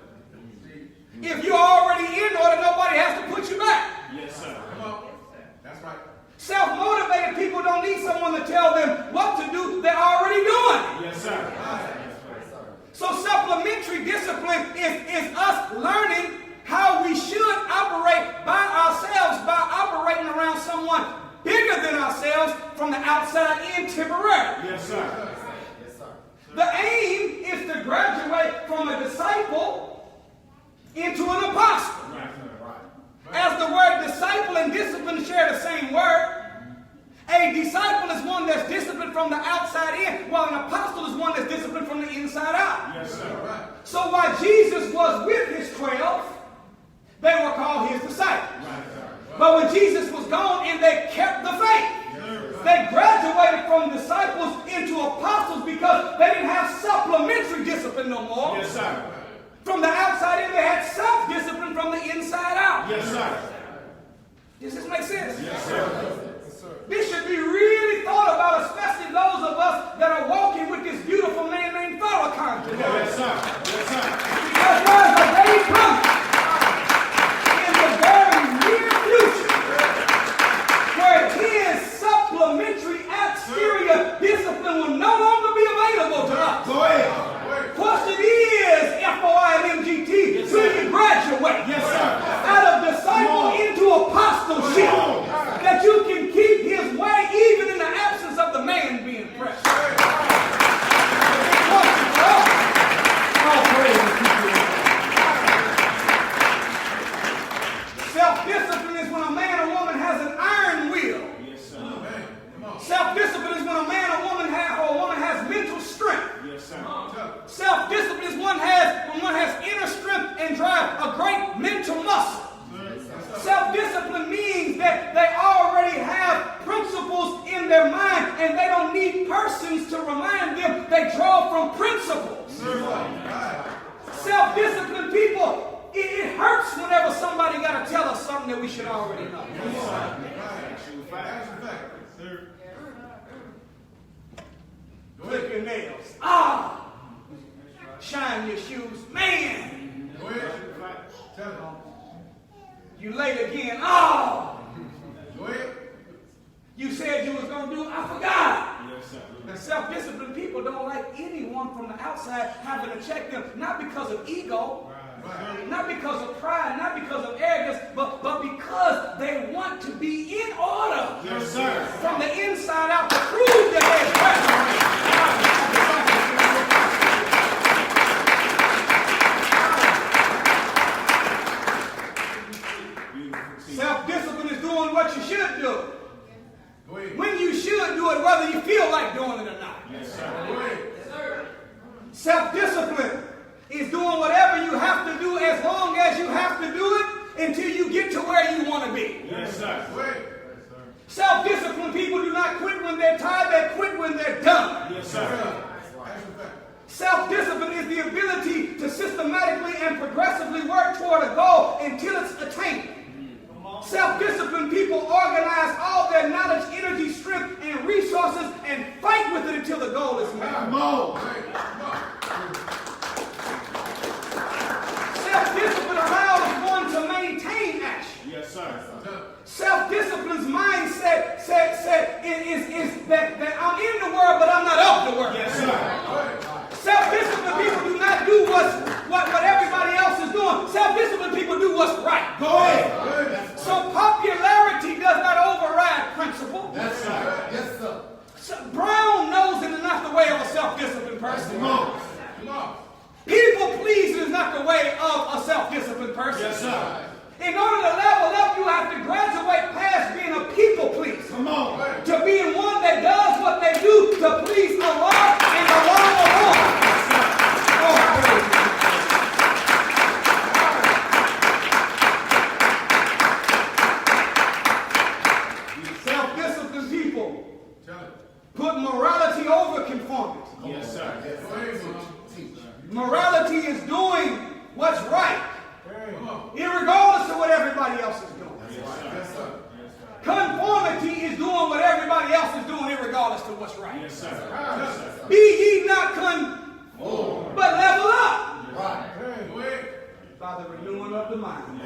If you're already in order, nobody has to put you back. Yes, sir. Come on. That's right. Self-motivated people don't need someone to tell them what to do. They're already doing it. Yes, sir. So supplementary discipline is us learning how we should operate by ourselves by operating around someone bigger than ourselves from the outside in temporarily. Yes, sir. Yes, sir. The aim is to graduate from a disciple into an apostle. As the word disciple and discipline share the same word, a disciple is one that's disciplined from the outside in, while an apostle is one that's disciplined from the inside out. Yes, sir. So while Jesus was with his 12, they were called his disciples. But when Jesus was gone and they kept the faith, they graduated from disciples into apostles because they didn't have supplementary discipline no more. Yes, sir. From the outside in, they had self-discipline from the inside out. Yes, sir. Does this make sense? Yes, sir. This should be really thought about, especially those of us that are walking with this beautiful man named Farrakhan today. Yes, sir. Yes, sir. Because there's a day coming in the very near future where his supplementary exterior discipline will no longer be available to us. Go ahead. Question is, FOIMGT, will you graduate Yes, sir. out of disciple into apostleship that you can keep his way even in the absence of the man being present? All praise to you. Self-discipline is when a man or woman has an iron will. Yes, sir. Self-discipline is when a man or woman has mental strength. Yes, sir. Self-discipline is when one has inner strength and drive, a great mental muscle. Self-discipline means that they already have principles in their mind and they don't need persons to remind them. They draw from principles. Self-disciplined people, it hurts whenever somebody got to tell us something that we should already know. Clip your nails. Shine your shoes. Man! You late again. You said you was going to do it. I forgot. Yes, sir. And self-disciplined people don't like anyone from the outside having to check them, not because of ego, not because of pride, not because of arrogance, but because they want to be in order. Yes, sir. From the inside out to prove that they're self-discipline is doing what you should do. When you should do it, whether you feel like doing it or not. Yes, sir. Self-discipline is doing whatever you have to do as long as you have to do it until you get to where you want to be. Yes, sir. Self-disciplined people do not quit when they're tired, they quit when they're done. Yes, sir. Self-discipline is the ability to systematically and progressively work toward a goal until it's attained. Self-disciplined people organize all their knowledge, energy, strength, and resources and fight with it until the goal is met. Self-discipline allows one to maintain action. Yes, sir. Self-discipline's mindset is that I'm in the world, but I'm not of the world. Yes, sir. Self-disciplined people do not do what everybody else is doing. Self-disciplined people do what's right. Go ahead. So popularity does not override principle. That's right. Yes, sir. So brown nosing is not the way of a self-disciplined person. Come on. People pleasing is not the way of a self-disciplined person. Yes, sir. In order to level up, you have to graduate past being a people pleaser. Come on. To being one that does what they do to please Allah and Allah alone. Self-disciplined people put morality over conformity. Yes, sir. Morality is doing what's right, irregardless of what everybody else is doing. Yes, sir. Conformity is doing what everybody else is doing, irregardless of what's right. Yes, sir. Be ye not conformed, but level up by the renewing of the mind.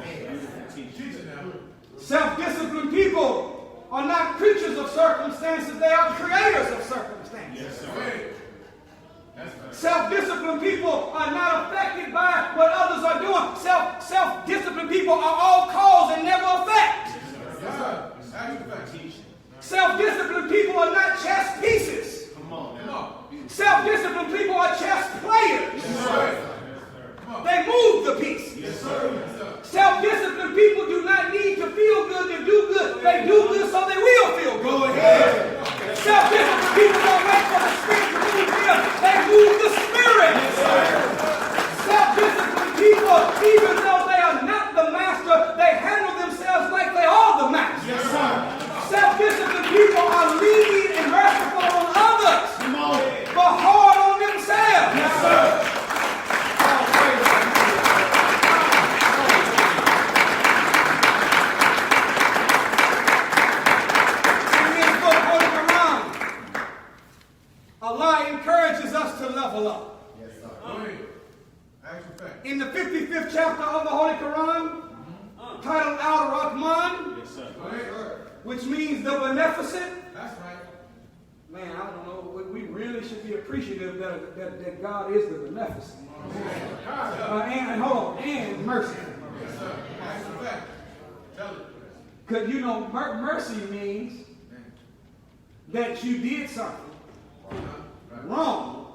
Self-disciplined people are not creatures of circumstances, they are creators of circumstances. Yes, sir. Self-disciplined people are not affected by what others are doing. Self-disciplined people are all cause and never effect. Self-disciplined people are not chess pieces. Self-disciplined people are chess players. They move the pieces. Self-disciplined people do not need to feel good to do good. They do good so they will feel good. Go ahead. Self-disciplined people don't wait for the Spirit to move them. They move the Spirit. Self-disciplined people, even though they are not the master, they handle themselves like they are the master. Self-disciplined people are lenient and merciful on others, but hard on themselves. Yes, sir. Allah encourages us to level up. Yes, sir. In the 55th chapter of the Holy Quran, titled Al-Rahman, which means the Beneficent. That's right. Man, I don't know. We really should be appreciative that God is the Beneficent. And hold on, and mercy. Yes, sir. That's a fact. Tell it. Because you know, mercy means that you did something wrong,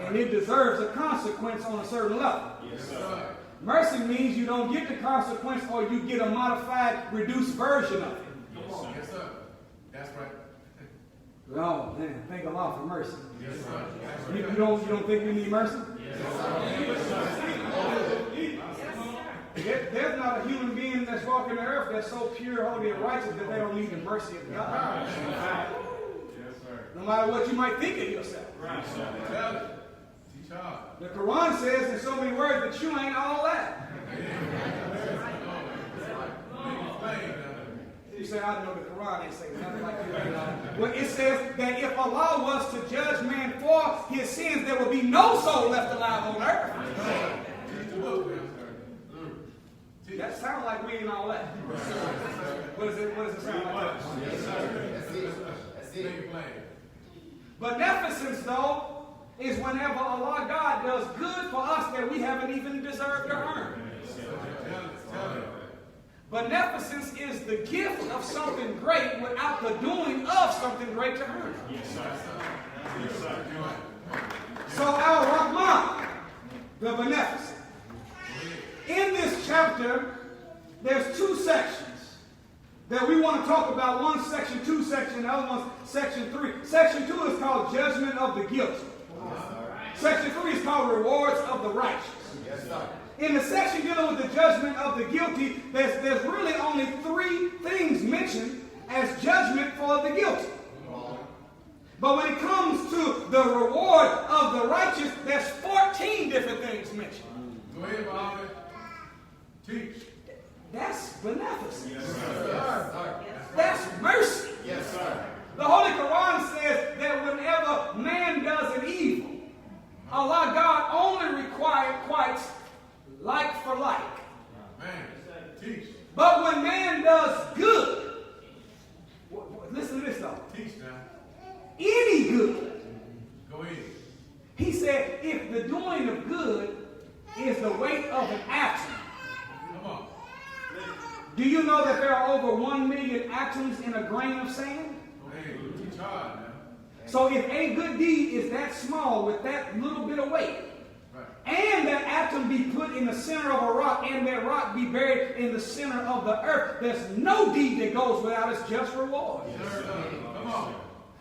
and it deserves a consequence on a certain level. Yes, sir. Mercy means you don't get the consequence, or you get a modified, reduced version of it. Yes, sir. That's right. Oh man, thank Allah for mercy. Yes, sir. You don't think we need mercy? Yes, sir. There's not a human being that's walking the earth that's so pure, holy, and righteous that they don't need the mercy of God. No matter what you might think of yourself. Tell it. Teach hard. The Quran says in so many words that you ain't all that. You say, I know the Quran ain't saying nothing like that. Well, it says that if Allah was to judge man for his sins, there will be no soul left alive on earth. That sounds like we ain't all that. What does it sound like? That's it. Beneficence, though, is whenever Allah God does good for us that we haven't even deserved to earn. Beneficence is the gift of something great without the doing of something great to earn. So Al-Rahman, the beneficent. In this chapter, there's two sections that we want to talk about. One section 2 section, the other one's section 3. Section 2 is called Judgment of the Guilty. Section 3 is called Rewards of the Righteous. In the section dealing with the judgment of the guilty, there's really only 3 things mentioned as judgment for the guilty. But when it comes to the reward of the righteous, there's 14 different things mentioned. Go ahead, Muhammad. Teach. That's beneficence. Yes, sir. That's mercy. Yes, sir. The Holy Quran says that whenever man does an evil, Allah God only requites like for like. Man, teach. But when man does good, listen to this though. Teach now. Any good. Go ahead. He said if the doing of good is the weight of an atom. Come on. Do you know that there are over 1 million atoms in a grain of sand? Go ahead. Teach hard now. So if a good deed is that small with that little bit of weight, and that atom be put in the center of a rock, and that rock be buried in the center of the earth, there's no deed that goes without its just reward. Yes, sir. Come on.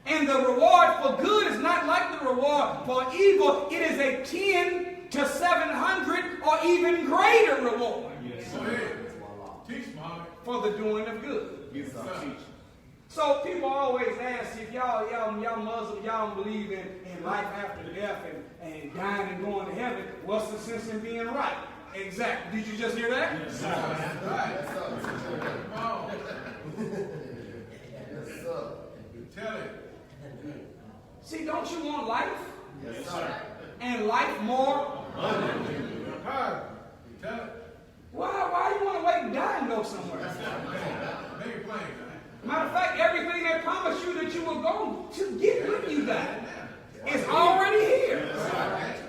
And the reward for good is not like the reward for evil. It is a 10 to 700 or even greater reward. Yes, go ahead. Teach, Muhammad. For the doing of good. Yes, sir. So people always ask if y'all Muslim, y'all don't believe in life after death and dying and going to heaven. What's the sense in being right? Exactly. Did you just hear that? Yes, sir. That's right. Yes, sir. Come on. Yes, sir. Tell it. See, don't you want life? Yes, sir. And life more? Tell it. Why you want to wait and die and go somewhere? Make it plain. Matter of fact, everything they promised you that you were going to get when you die. is already here.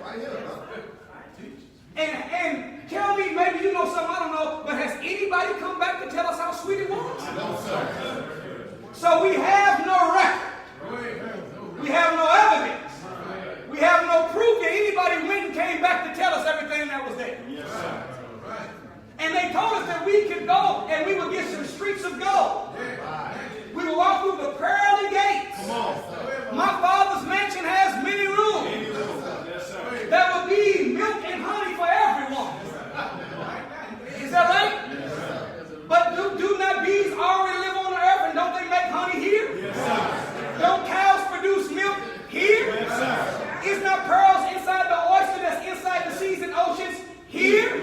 Right here, huh? And tell me, maybe you know something I don't know, but has anybody come back to tell us how sweet it was? No, sir. So we have no record. We have no evidence. We have no proof that anybody went and came back to tell us everything that was there. And they told us that we could go and we would get some streets of gold. We would walk through the pearly gates. My Father's mansion has many rooms. There will be milk and honey for everyone. Is that right? But do not bees already live on the earth and don't they make honey here? Don't cows produce milk here? Is not pearls inside the oyster that's inside the seas and oceans here?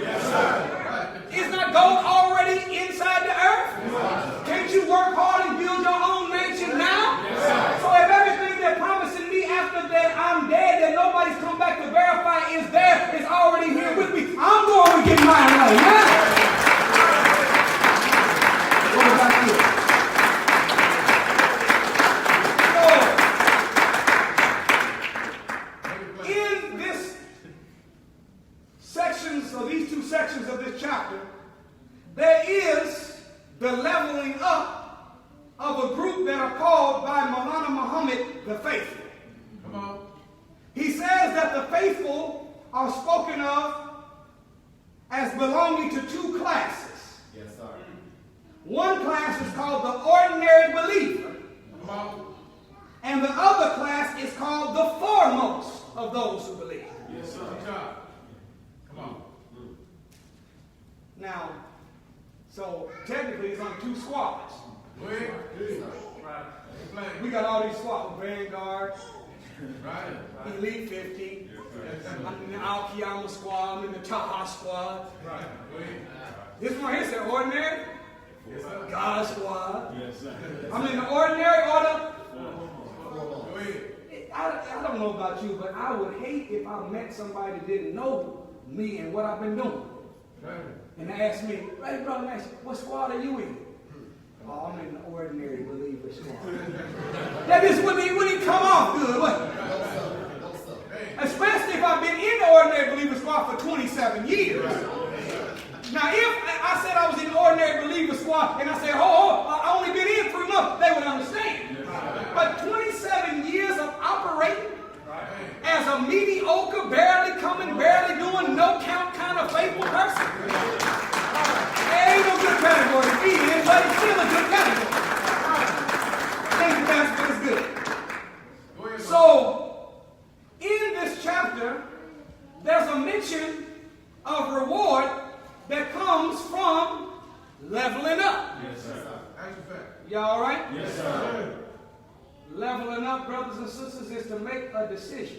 Is not gold already inside the earth? Can't you work hard and build your own mansion now? So if everything they're promising me after that I'm dead that nobody's come back to verify is there, is already here with me, I'm going to get mine right now. What about you? So, in this sections, or these two sections of this chapter, there is the leveling up of a group that are called by Maulana Muhammad the faithful. Come on. He says that the faithful are spoken of as belonging to two classes. Yes, sir. One class is called the ordinary believer, Come on. and the other class is called the foremost of those who believe. Yes, sir. Good job. Come on. Now, so technically it's on two squads. Go ahead. Right. Explain. We got all these squads: Vanguard, Right. Elite 50. I'm in the Al Qiyama squad. I'm in the Taha squad. Right. Go ahead. This one here said ordinary. Yes, sir. God squad. Yes, sir. I'm in the ordinary order. Go ahead. I don't know about you, but I would hate if I met somebody that didn't know me and what I've been doing. Right. And they asked me, hey, brother, man, what squad are you in? Oh, I'm in the ordinary believer squad. That just wouldn't come off good, would it? No, sir. Especially if I've been in the ordinary believer squad for 27 years. Now, if I said I was in the ordinary believer squad and I said, I only been in 3 months, they would understand. But 27 years of operating as a mediocre, barely coming, barely doing, no count kind of faithful person. There ain't no good category to be in, but it's still a good category. Thank you, Pastor, but it's good. So, in this chapter, there's a mention of reward that comes from leveling up. Yes, sir. Action fact. Y'all all right? Yes, sir. Leveling up, brothers and sisters, is to make a decision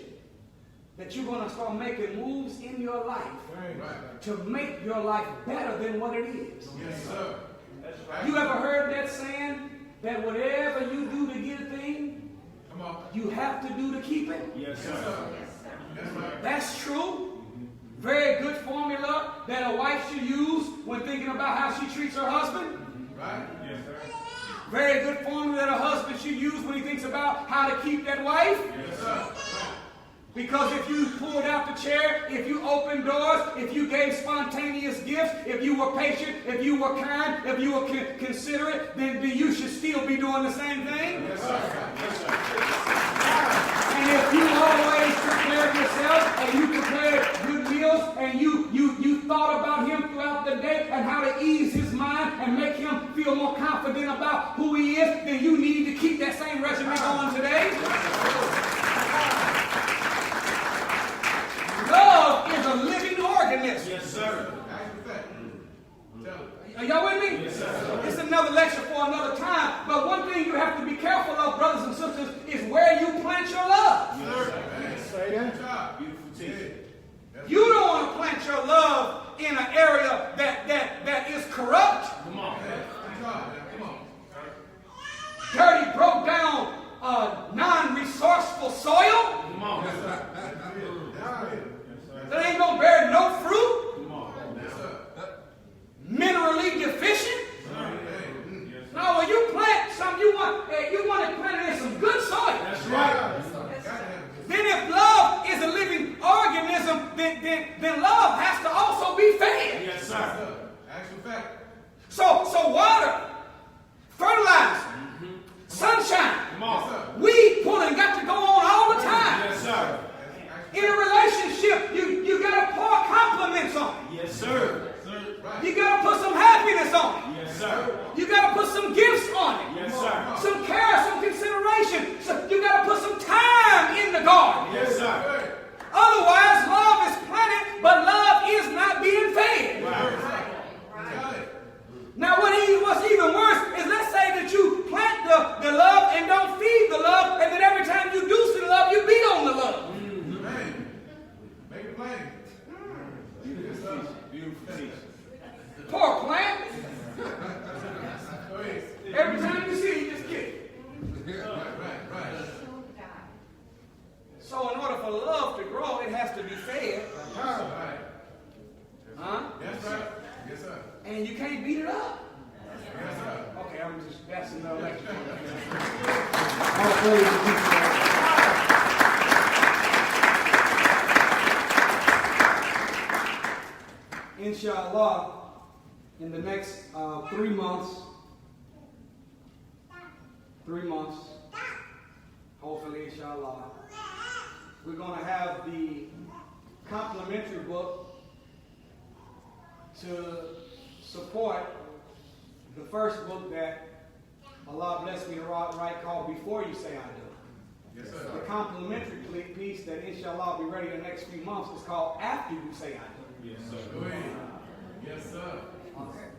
that you're going to start making moves in your life Right. to make your life better than what it is. Yes, sir. You ever heard that saying that whatever you do to get a thing, Come on. you have to do to keep it? Yes, Yes, sir. sir. That's right. That's true. Very good formula that a wife should use when thinking about how she treats her husband. Right. Yes, sir. Very good formula that a husband should use when he thinks about how to keep that wife. Yes, sir. Because if you pulled out the chair, if you opened doors, if you gave spontaneous gifts, if you were patient, if you were kind, if you were considerate, then you should still be doing the same thing. Yes, sir. Yes, sir. And if you always prepared yourself and you prepared good meals and you thought about him throughout the day and how to ease his mind and make him feel more confident about who he is, then you need to keep that same regimen going today. Love is a living organism. Yes, sir. Action fact. Tell it. Are y'all with me? Yes, sir. It's another lecture for another time. But one thing you have to be careful of, brothers and sisters, is where you plant your love. Say that. Good job. Beautiful teaching. You don't want to plant your love in an area that is corrupt, Come on. Good job. Come on. dirty, broke down, non-resourceful soil Come on. Yes, sir. that ain't gonna bear no fruit, Come on. Yes, sir. minerally deficient. Hey. No, when you plant something, you want it planted in some good soil. That's right. Got to have it. Then if love is a living organism, then love has to also be fed. Yes, sir. Actual fact. So water, fertilizer, sunshine, Come on. weed pulling got to go on all the time. Yes, sir. In a relationship, you got to pour compliments on it. Yes, sir. You got to put some happiness on it. Yes, sir. You got to put some gifts on it. Yes, sir. Some care, some consideration. So you got to put some time in the garden. Yes, sir. Otherwise, love is planted, but love is not being fed. Now, what's even worse is, let's say that you plant the love and don't feed the love, and then every time you do see the love, you beat on the love. Make it plain. Beautiful teaching. Poor plant. Go ahead. Every time you see it, you just kick it. Right. So in order for love to grow, it has to be fed. Right. Huh? That's right. Yes, sir. And you can't beat it up. Yes, sir. Okay, that's another lecture. All praise to Jesus. Inshallah, in the next 3 months, hopefully, inshallah, we're going to have the complimentary book to support the first book that Allah blessed me to write called Before You Say I Do. Yes, sir. The complimentary piece that inshallah will be ready in the next few months is called After You Say I Do. Yes, sir. Go ahead. Yes, sir. Okay.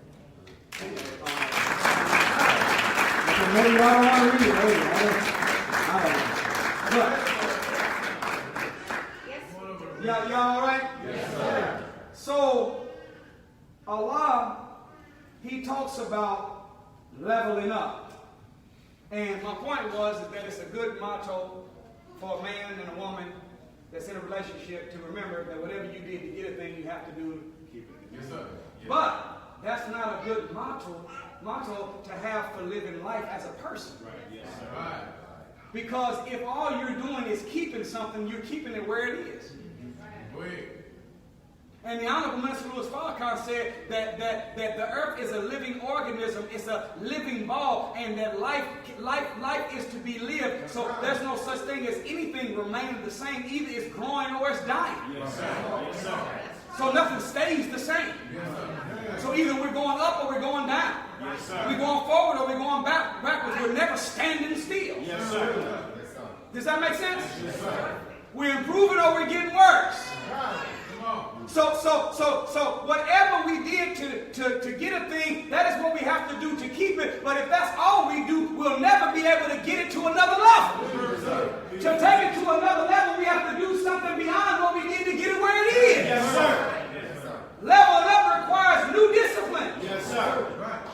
Maybe I don't want to read it. But y'all all right? Yes, sir. So Allah, He talks about leveling up. And my point was that it's a good motto for a man and a woman that's in a relationship to remember that whatever you did to get a thing, you have to do to keep it. Yes, sir. But that's not a good motto to have for living life as a person. Right. Yes, sir. Right. Because if all you're doing is keeping something, you're keeping it where it is. Go ahead. And the Honorable Minister Louis Farrakhan said that the earth is a living organism, it's a living ball, and that life is to be lived. So there's no such thing as anything remaining the same. Either it's growing or it's dying. Yes, sir. Yes, sir. So nothing stays the same. Yes, sir. So either we're going up or we're going down. Yes, sir. We're going forward or we're going backwards. We're never standing still. Yes, sir. Does that make sense? Yes, sir. We're improving or we're getting worse. Come on. So whatever we did to get a thing, that is what we have to do to keep it. But if that's all we do, we'll never be able to get it to another level. To take it to another level, we have to do something beyond what we did to get it where it is. Yes, sir. Leveling up requires new discipline. Yes, sir.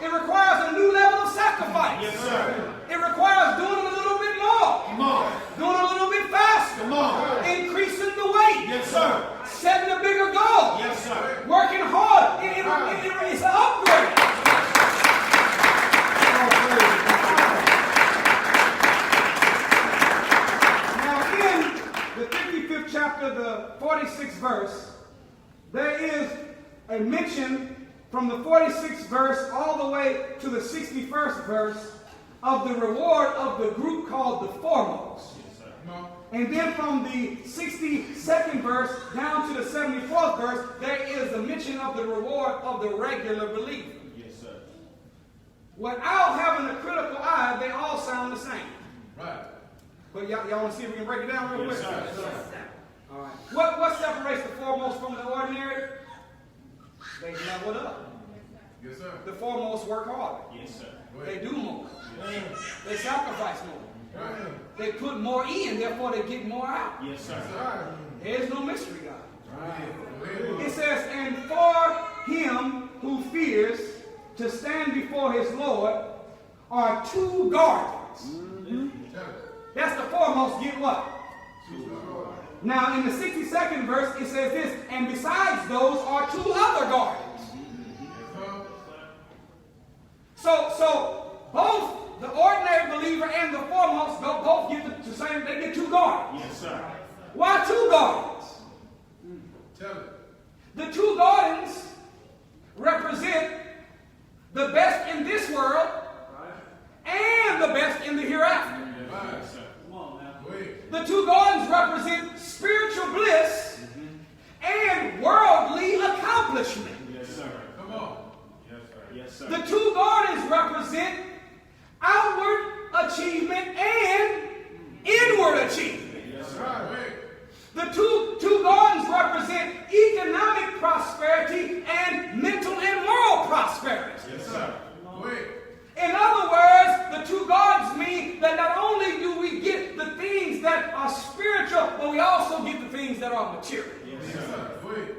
It requires a new level of sacrifice. Yes, sir. It requires doing a little bit more. Come on. Doing a little bit faster. Come on. Increasing the weight. Yes, sir. Setting a bigger goal. Yes, sir. Working hard. It's an upgrade. Now in the 55th chapter, the 46th verse, there is a mention from the 46th verse all the way to the 61st verse of the reward of the group called the foremost. Come on. And then from the 62nd verse down to the 74th verse, there is a mention of the reward of the regular believer. Yes, sir. Without having a critical eye, they all sound the same. Right. But y'all want to see if we can break it down real Yes, quick? sir. All right. What separates the foremost from the ordinary? They leveled up. Yes, sir. The foremost work harder. Yes, sir. Go They ahead. do more. Yes, They sacrifice more. Right. They put more in, therefore they get more out. yes, sir. There's no mystery, God. Go ahead. It says, and for him who fears to stand before his Lord are two guardians. Tell it. That's the foremost get what? Now in the 62nd verse it says this, and besides those are two other guardians. So both the ordinary believer and the foremost both get the same, they get two guardians. Yes, sir. two gardens. Tell it. The two gardens represent the best in this world and the best in the hereafter. Right. Come on now. Go ahead. The two gardens represent spiritual bliss and worldly accomplishment. Yes, sir. Come on. Yes, sir. Yes, sir. The two gardens represent outward achievement and inward achievement. Yes, sir. Right. The two gardens represent economic prosperity and mental and moral prosperity. Yes, sir. Go ahead. In other words, the two gardens mean that not only do we get the things that are spiritual, but we also get the things that are material. Yes, sir. Go ahead.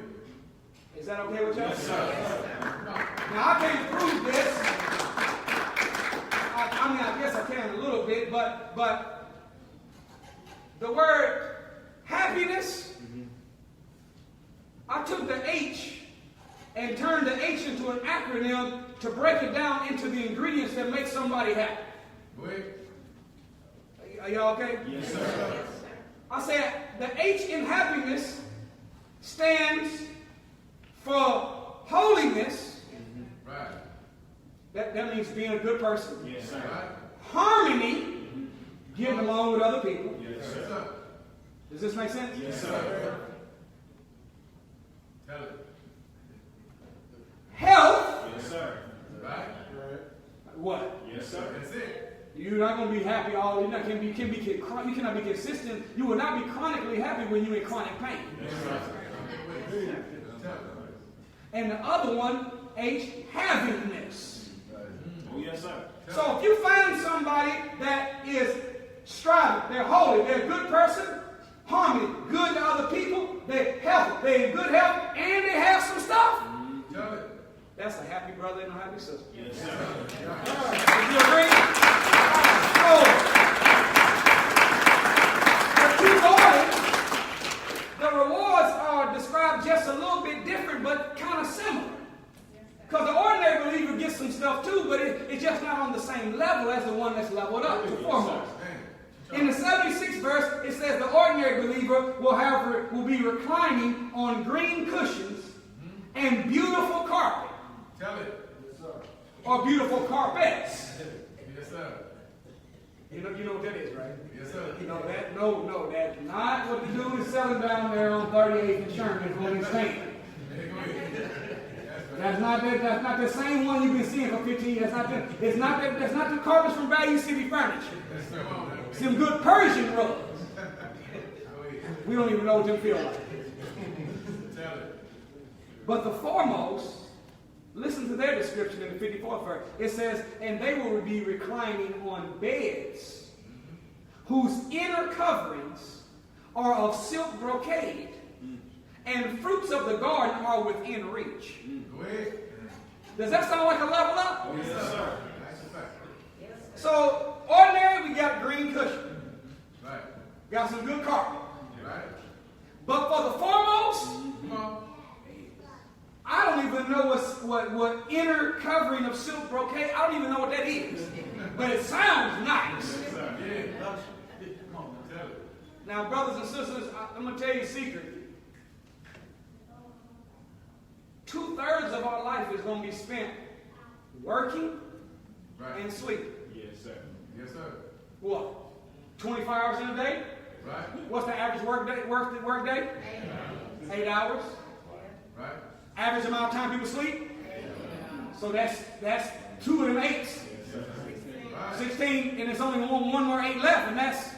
Is that okay with y'all? Yes, sir. Now, I can't prove this. I mean, I guess I can a little bit, but the word happiness, I took the H and turned the H into an acronym to break it down into the ingredients that make somebody happy. Go ahead. Are y'all okay? Yes, sir. I said the H in happiness stands for holiness. Right. That means being a good person. Yes, sir. Right. Harmony, getting along with other people. Yes, Yes, sir. sir. Does this make sense? Yes, sir. Tell it. Health. Yes, sir. Right. What? Yes, sir. That's it. You're not going to be happy all. You cannot be consistent. You will not be chronically happy when you're in chronic pain. Yes, sir. Tell it. And the other one, H, havingness. Oh, yes, sir. So if you find somebody that is striving, they're holy, they're a good person, harmony, good to other people, they're healthy, they're in good health, and they have some stuff, Tell it. that's a happy brother and a happy sister. Yes, sir. Would you agree? So, the two gardens, the rewards are described just a little bit different, but kind of similar. Because the ordinary believer gets some stuff too, but it's just not on the same level as the one that's leveled up to foremost. In the 76th verse, it says the ordinary believer will be reclining on green cushions and beautiful carpet. Tell it. Or beautiful carpets. Yes, sir. You know what that is, right? Yes, sir. You know that? No, that's not what the dude is selling down there on 38th and Sherman is what he's saying. That's not the same one you've been seeing for 15 years. That's not the carpets from Value City Furniture. Some good Persian rugs. We don't even know what them feel like. Tell it. But the foremost, listen to their description in the 54th verse. It says, and they will be reclining on beds whose inner coverings are of silk brocade, and fruits of the garden are within reach. Go ahead. Does that sound like a level up? Yes, sir. That's a fact. So, ordinary, we got a green cushion. Right. Got some good carpet. Right. But for the foremost, Come on. I don't even know what inner covering of silk brocade, I don't even know what that is. But it sounds nice. Yes, sir. Yeah. Come on. Tell it. Now, brothers and sisters, I'm going to tell you a secret. 2/3 of our life is going to be spent working Right. and sleeping. Yes, sir. Yes, sir. What? 24 hours in a day? Right. What's the average work day? 8 hours. Right. Average amount of time people sleep? So that's 2 of them 8s. Right. 16, and there's only one more 8 left, and that's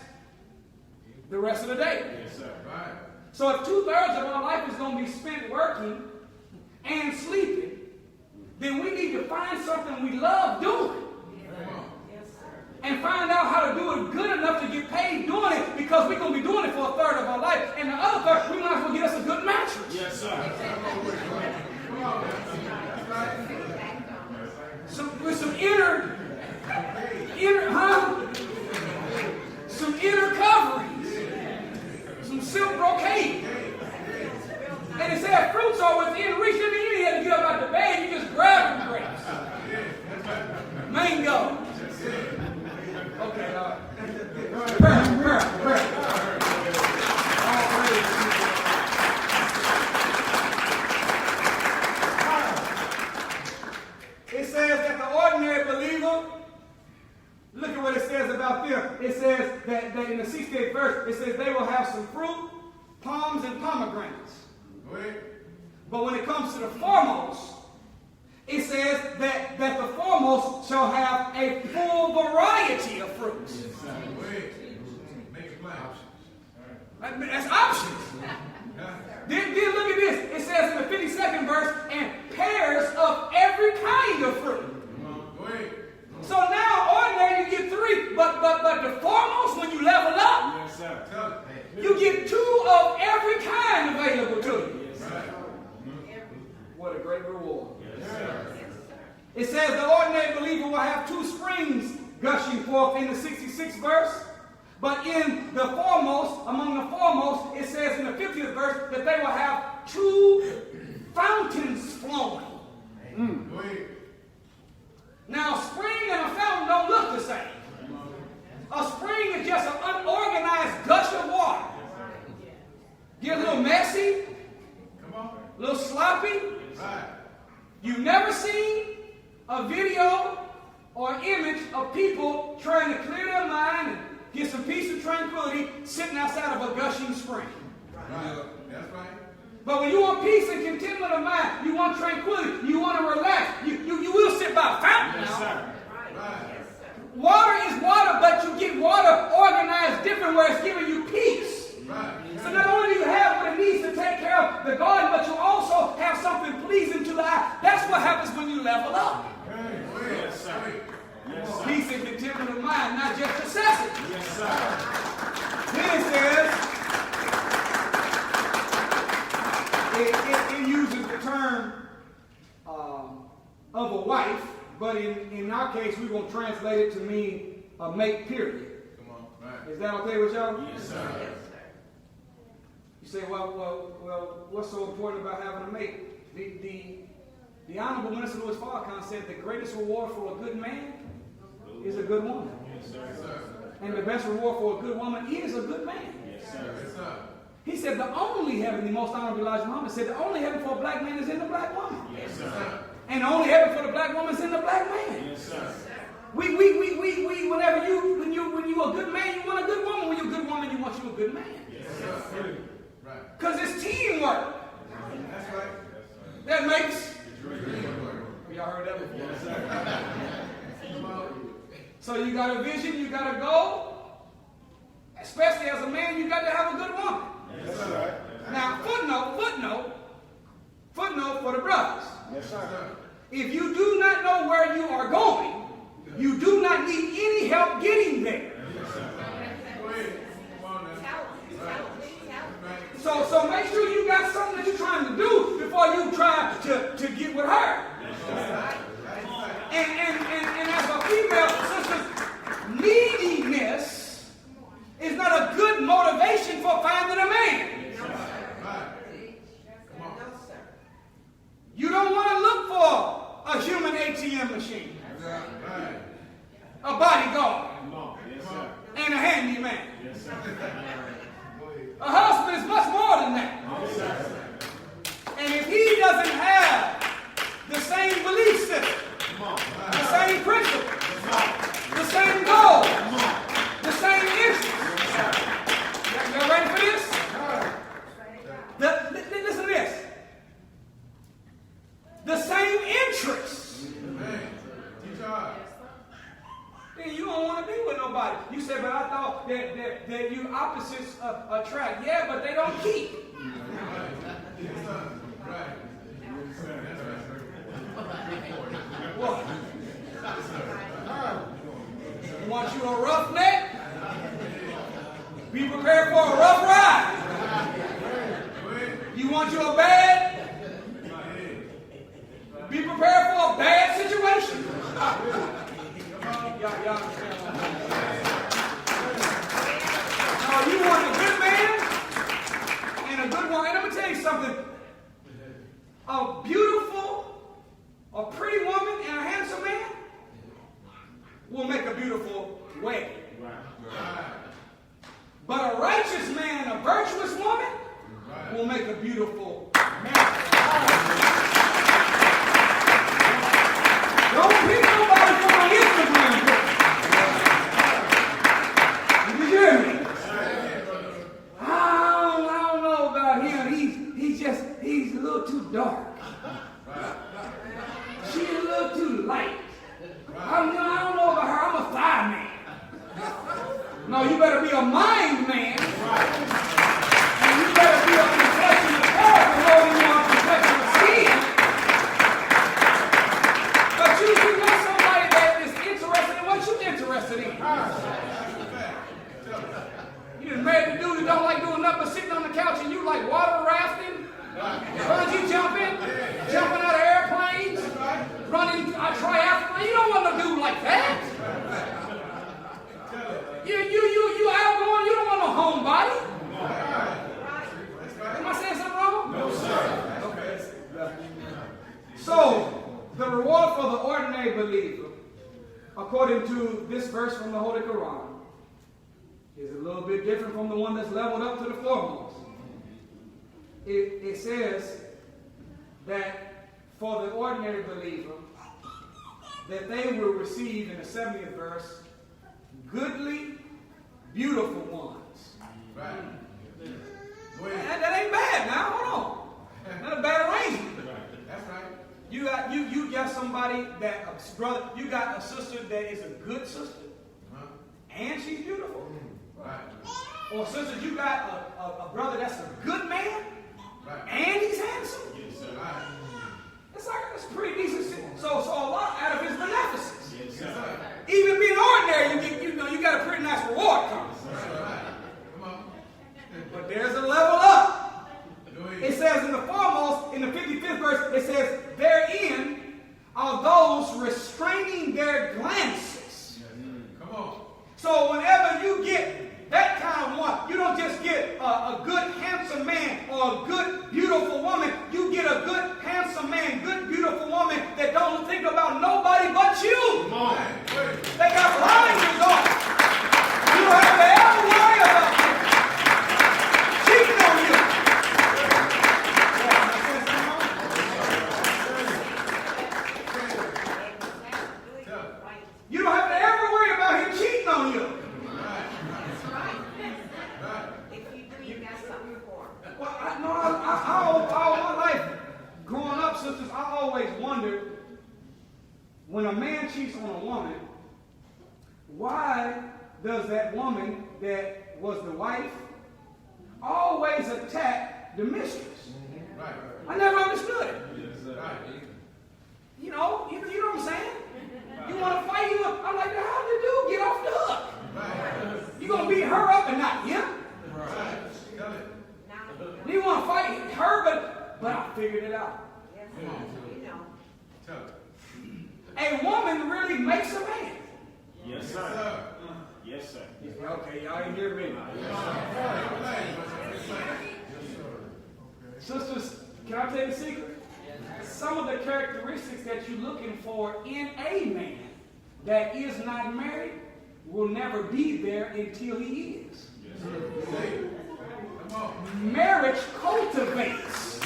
the rest of the day. Yes, sir. Right. So if 2/3 of our life is going to be spent working and sleeping, then we need to find something we love doing. Come on. And find out how to do it good enough to get paid doing it, because we're going to be doing it for 1/3 of our life. And the other 1/3, we might as well get us a good mattress. Yes, sir. Come on. That's right. With some inner coverings. Some silk brocade. And it said fruits are within reach. That means you didn't have to get up out the bed. You just grab them grapes. Mango. Okay, prayer. All praise. it says that in the 68th verse, it says they will have some fruit, palms, and pomegranates. Go ahead. But when it comes to the foremost, it says that the foremost shall have a full variety of fruits. Go ahead. Make it plain. That's options. Then look at this. It says in the 52nd verse, and pears of every kind of fruit. Go ahead. So now, ordinary you get 3, but the foremost, when you level up, Yes, sir. Tell it. you get 2 of every kind available to you. What a great reward. It says the ordinary believer will have 2 springs gushing forth in the 66th verse. But in the foremost, among the foremost, it says in the 50th verse that they will have 2 fountains flowing. Go ahead. Now, a spring and a fountain don't look the same. A spring is just an unorganized gush of water. Get a little messy, Come on. a little sloppy. Right. You've never seen a video or image of people trying to clear their mind and get some peace and tranquility sitting outside of a gushing spring. Right. That's right. But when you want peace and contentment of mind, you want tranquility, you want to relax, you will sit by a fountain Yes, now. sir. Right. Water is water, but you get water organized different where it's giving you peace. Right. So not only do you have what it needs to take care of the garden, but you also have something pleasing to the eye. That's what happens when you level up. Hey, go ahead. Yes, sir. Yes, sir. Peace and contentment of mind, not just necessity. Yes, sir. Then it says, it uses the term of a wife, but in our case, we're going to translate it to mean a mate, period. Come on. Right. Is that okay with y'all? Yes, sir. You say, well, what's so important about having a mate? The Honorable Minister Louis Farrakhan said the greatest reward for a good man is a good woman. Yes, sir. Yes, sir. And the best reward for a good woman is a good man. Yes, sir. Yes, sir. He said the only heaven, the most honorable Elijah Muhammad said the only heaven for a black man is in the black woman. Yes, sir. And the only heaven for the black woman is in the black man. Yes, sir. Whenever when you a good man, you want a good woman. When you're a good woman, you want you a good man. Yes, sir. Right. Because it's teamwork That's right. that makes. Right. Y'all heard that before? Yes, sir. Come on. So you got a vision, you got a goal. Especially as a man, you got to have a good woman. Yes, sir. Now, footnote for the brothers. Yes, sir. If you do not know where you are going, you do not need any help getting there. Go ahead. Come on now. Right. So make sure you got something that you're trying to do before you try to get with her. And as a female, sisters, neediness is not a good motivation for finding a man. You don't want to look for a human ATM machine, a bodyguard, Come on. Yes, sir. and a handyman. Yes, sir. A husband is much more than that. Yes, sir. And if he doesn't have the same belief system, Come on. the same principle, the same goal, the same interest, y'all ready for this? Listen to this. The same interests. Then you don't want to be with nobody. You say, but I thought that you opposites attract. Yeah, but they don't keep. What? You want you a roughneck? Be prepared for a rough ride. You want you a bad? Be prepared for a bad situation. Y'all understand what I'm saying? Now, you want a good man and a good woman. And I'm going to tell you something. A beautiful, a pretty woman and a handsome man will make a beautiful wedding. But a righteous man and a virtuous woman will make a beautiful marriage. Don't pick nobody from my Instagram picture. you better be a mind man. And you better be a complexion of character more than you are a complexion of skin. But you want somebody that is interested in what you're interested in. You just married the dude who don't like doing nothing but sitting on the couch and you like water rafting, bungee jumping, jumping out of airplanes, running a triathlon. You don't want no dude like that. You outgoing, you don't want no homebody. Am I saying something wrong? No, sir. Okay. So, the reward for the ordinary believer, according to this verse from the Holy Quran, is a little bit different from the one that's leveled up to the foremost. It says that for the ordinary believer, that they will receive, in the 70th verse, goodly, beautiful ones. Right. That ain't bad now. Hold on. Not a bad arrangement. That's right. You got somebody that a brother. You got a sister that is a good sister, and she's beautiful. Right. Or sister, you got a brother that's a good man, Right. and he's handsome. Yes, sir. Right. It's like it's pretty decent. So a lot out of his beneficence. Yes, sir. Even being ordinary, you got a pretty nice reward coming. Right. Come on. But there's a level up. Go ahead. It says in the foremost, in the 55th verse, it says, therein are those restraining their glances. Come on. So whenever you get that kind of one, you don't just get a good, handsome man or a good, beautiful woman. You get a good, handsome man, good, beautiful woman that don't think about nobody but you. Come on. They got blinders on. You don't have to ever worry about them cheating on you. You don't have to ever worry about him cheating on you. Well, all my life, growing up, sisters, I always wondered, when a man cheats on a woman, why does that woman that was the wife always attack the mistress? Right. I never understood it. Right. You know what I'm saying? You want to fight? I'm like, how did the dude get off the hook? Right. You going to beat her up and not him? Right. Tell it. You want to fight her, but I figured it out. Tell it. A woman really makes a man. Yes, sir. Yes, sir. Okay, y'all ain't hear me. Sisters, can I tell you a secret? Some of the characteristics that you're looking for in a man that is not married will never be there until he is. Marriage cultivates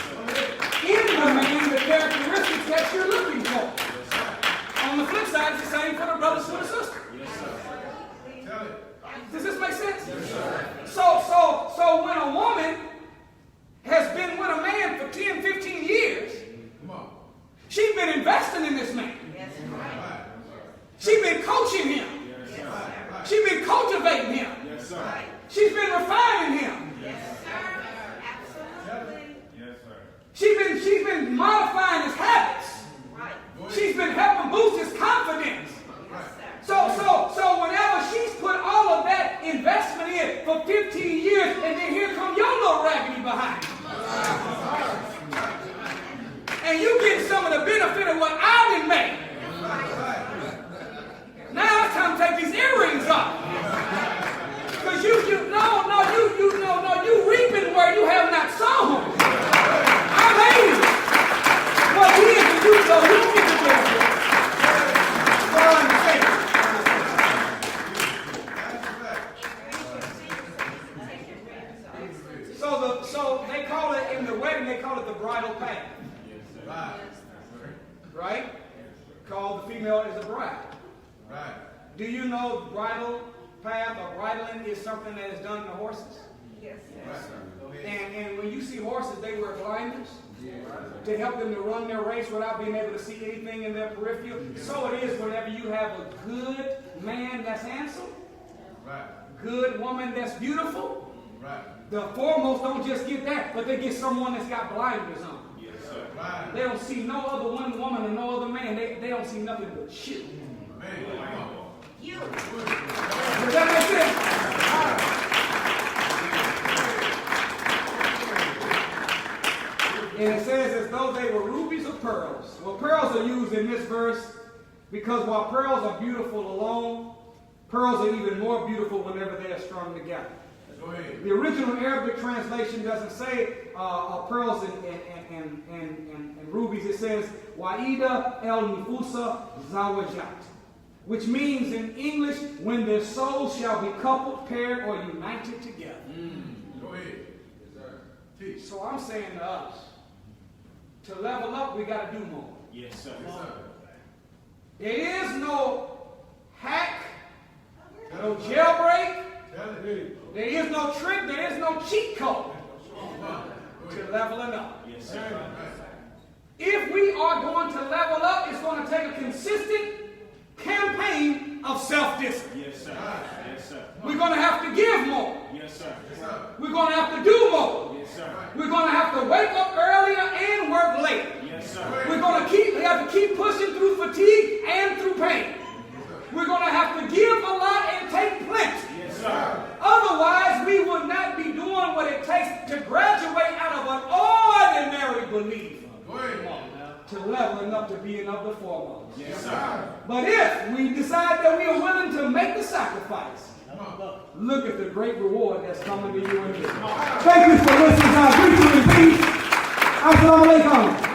in the man the characteristics that you're looking for. On the flip side, it's the same for the brothers and the sisters. Tell it. Does this make sense? So when a woman has been with a man for 10, 15 years, Come on. she's been investing in this man. Right. She's been coaching him. She's been cultivating him. Yes, sir. She's been refining him. Yes, sir. She's been modifying his habits. She's been helping boost his confidence. So whenever she's put all of that investment in for 15 years, and then here come your little raggedy behind you. And you get some of the benefit of what I done made. Now it's time to take these earrings off. Because you reaping where you have not sown. I made it. What he is to do, so you get the benefit. So I understand. So they call it, in the wedding, they call it the bridal path. Right? Called the female as a bride. Right. Do you know bridal path or bridling is something that is done to horses? Yes. And when you see horses, they wear blinders to help them to run their race without being able to see anything in their peripheral. So it is whenever you have a good man that's handsome. Right. good woman that's beautiful, Right. the foremost don't just get that, but they get someone that's got blinders on. Yes, sir. Right. They don't see no other woman and no other man. They don't see nothing but you. Man, come on. Does that make sense? And it says as though they were rubies or pearls. Well, pearls are used in this verse because while pearls are beautiful alone, pearls are even more beautiful whenever they are strung together. Go ahead. The original Arabic translation doesn't say pearls and rubies. It says Wa'ida el Nifusa Zawajat, which means in English, when their souls shall be coupled, paired, or united together. Go ahead. Yes, sir. Teach. So I'm saying to us, to level up, we got to do more. Yes, sir. Yes, sir. There is no hack, no jailbreak. Tell it. There is no trick. There is no cheat code Go to ahead. leveling up. Yes, sir. If we are going to level up, it's going to take a consistent campaign of self-discipline. Yes, sir. Yes, sir. We're going to have to give more. Yes, sir. Yes, sir. We're going to have to do more. Yes, sir. We're going to have to wake up earlier and work later. Yes, sir. We're going to have to keep pushing through fatigue and through pain. We're going to have to give a lot and take plenty. Yes, sir. Otherwise, we would not be doing what it takes to graduate out of an ordinary belief Go ahead. to leveling up to being of the foremost. Yes, sir. But if we decide that we are willing to make the sacrifice, look at the great reward that's coming to you and me. Thank you for listening to our preaching in peace. Assalamu alaikum.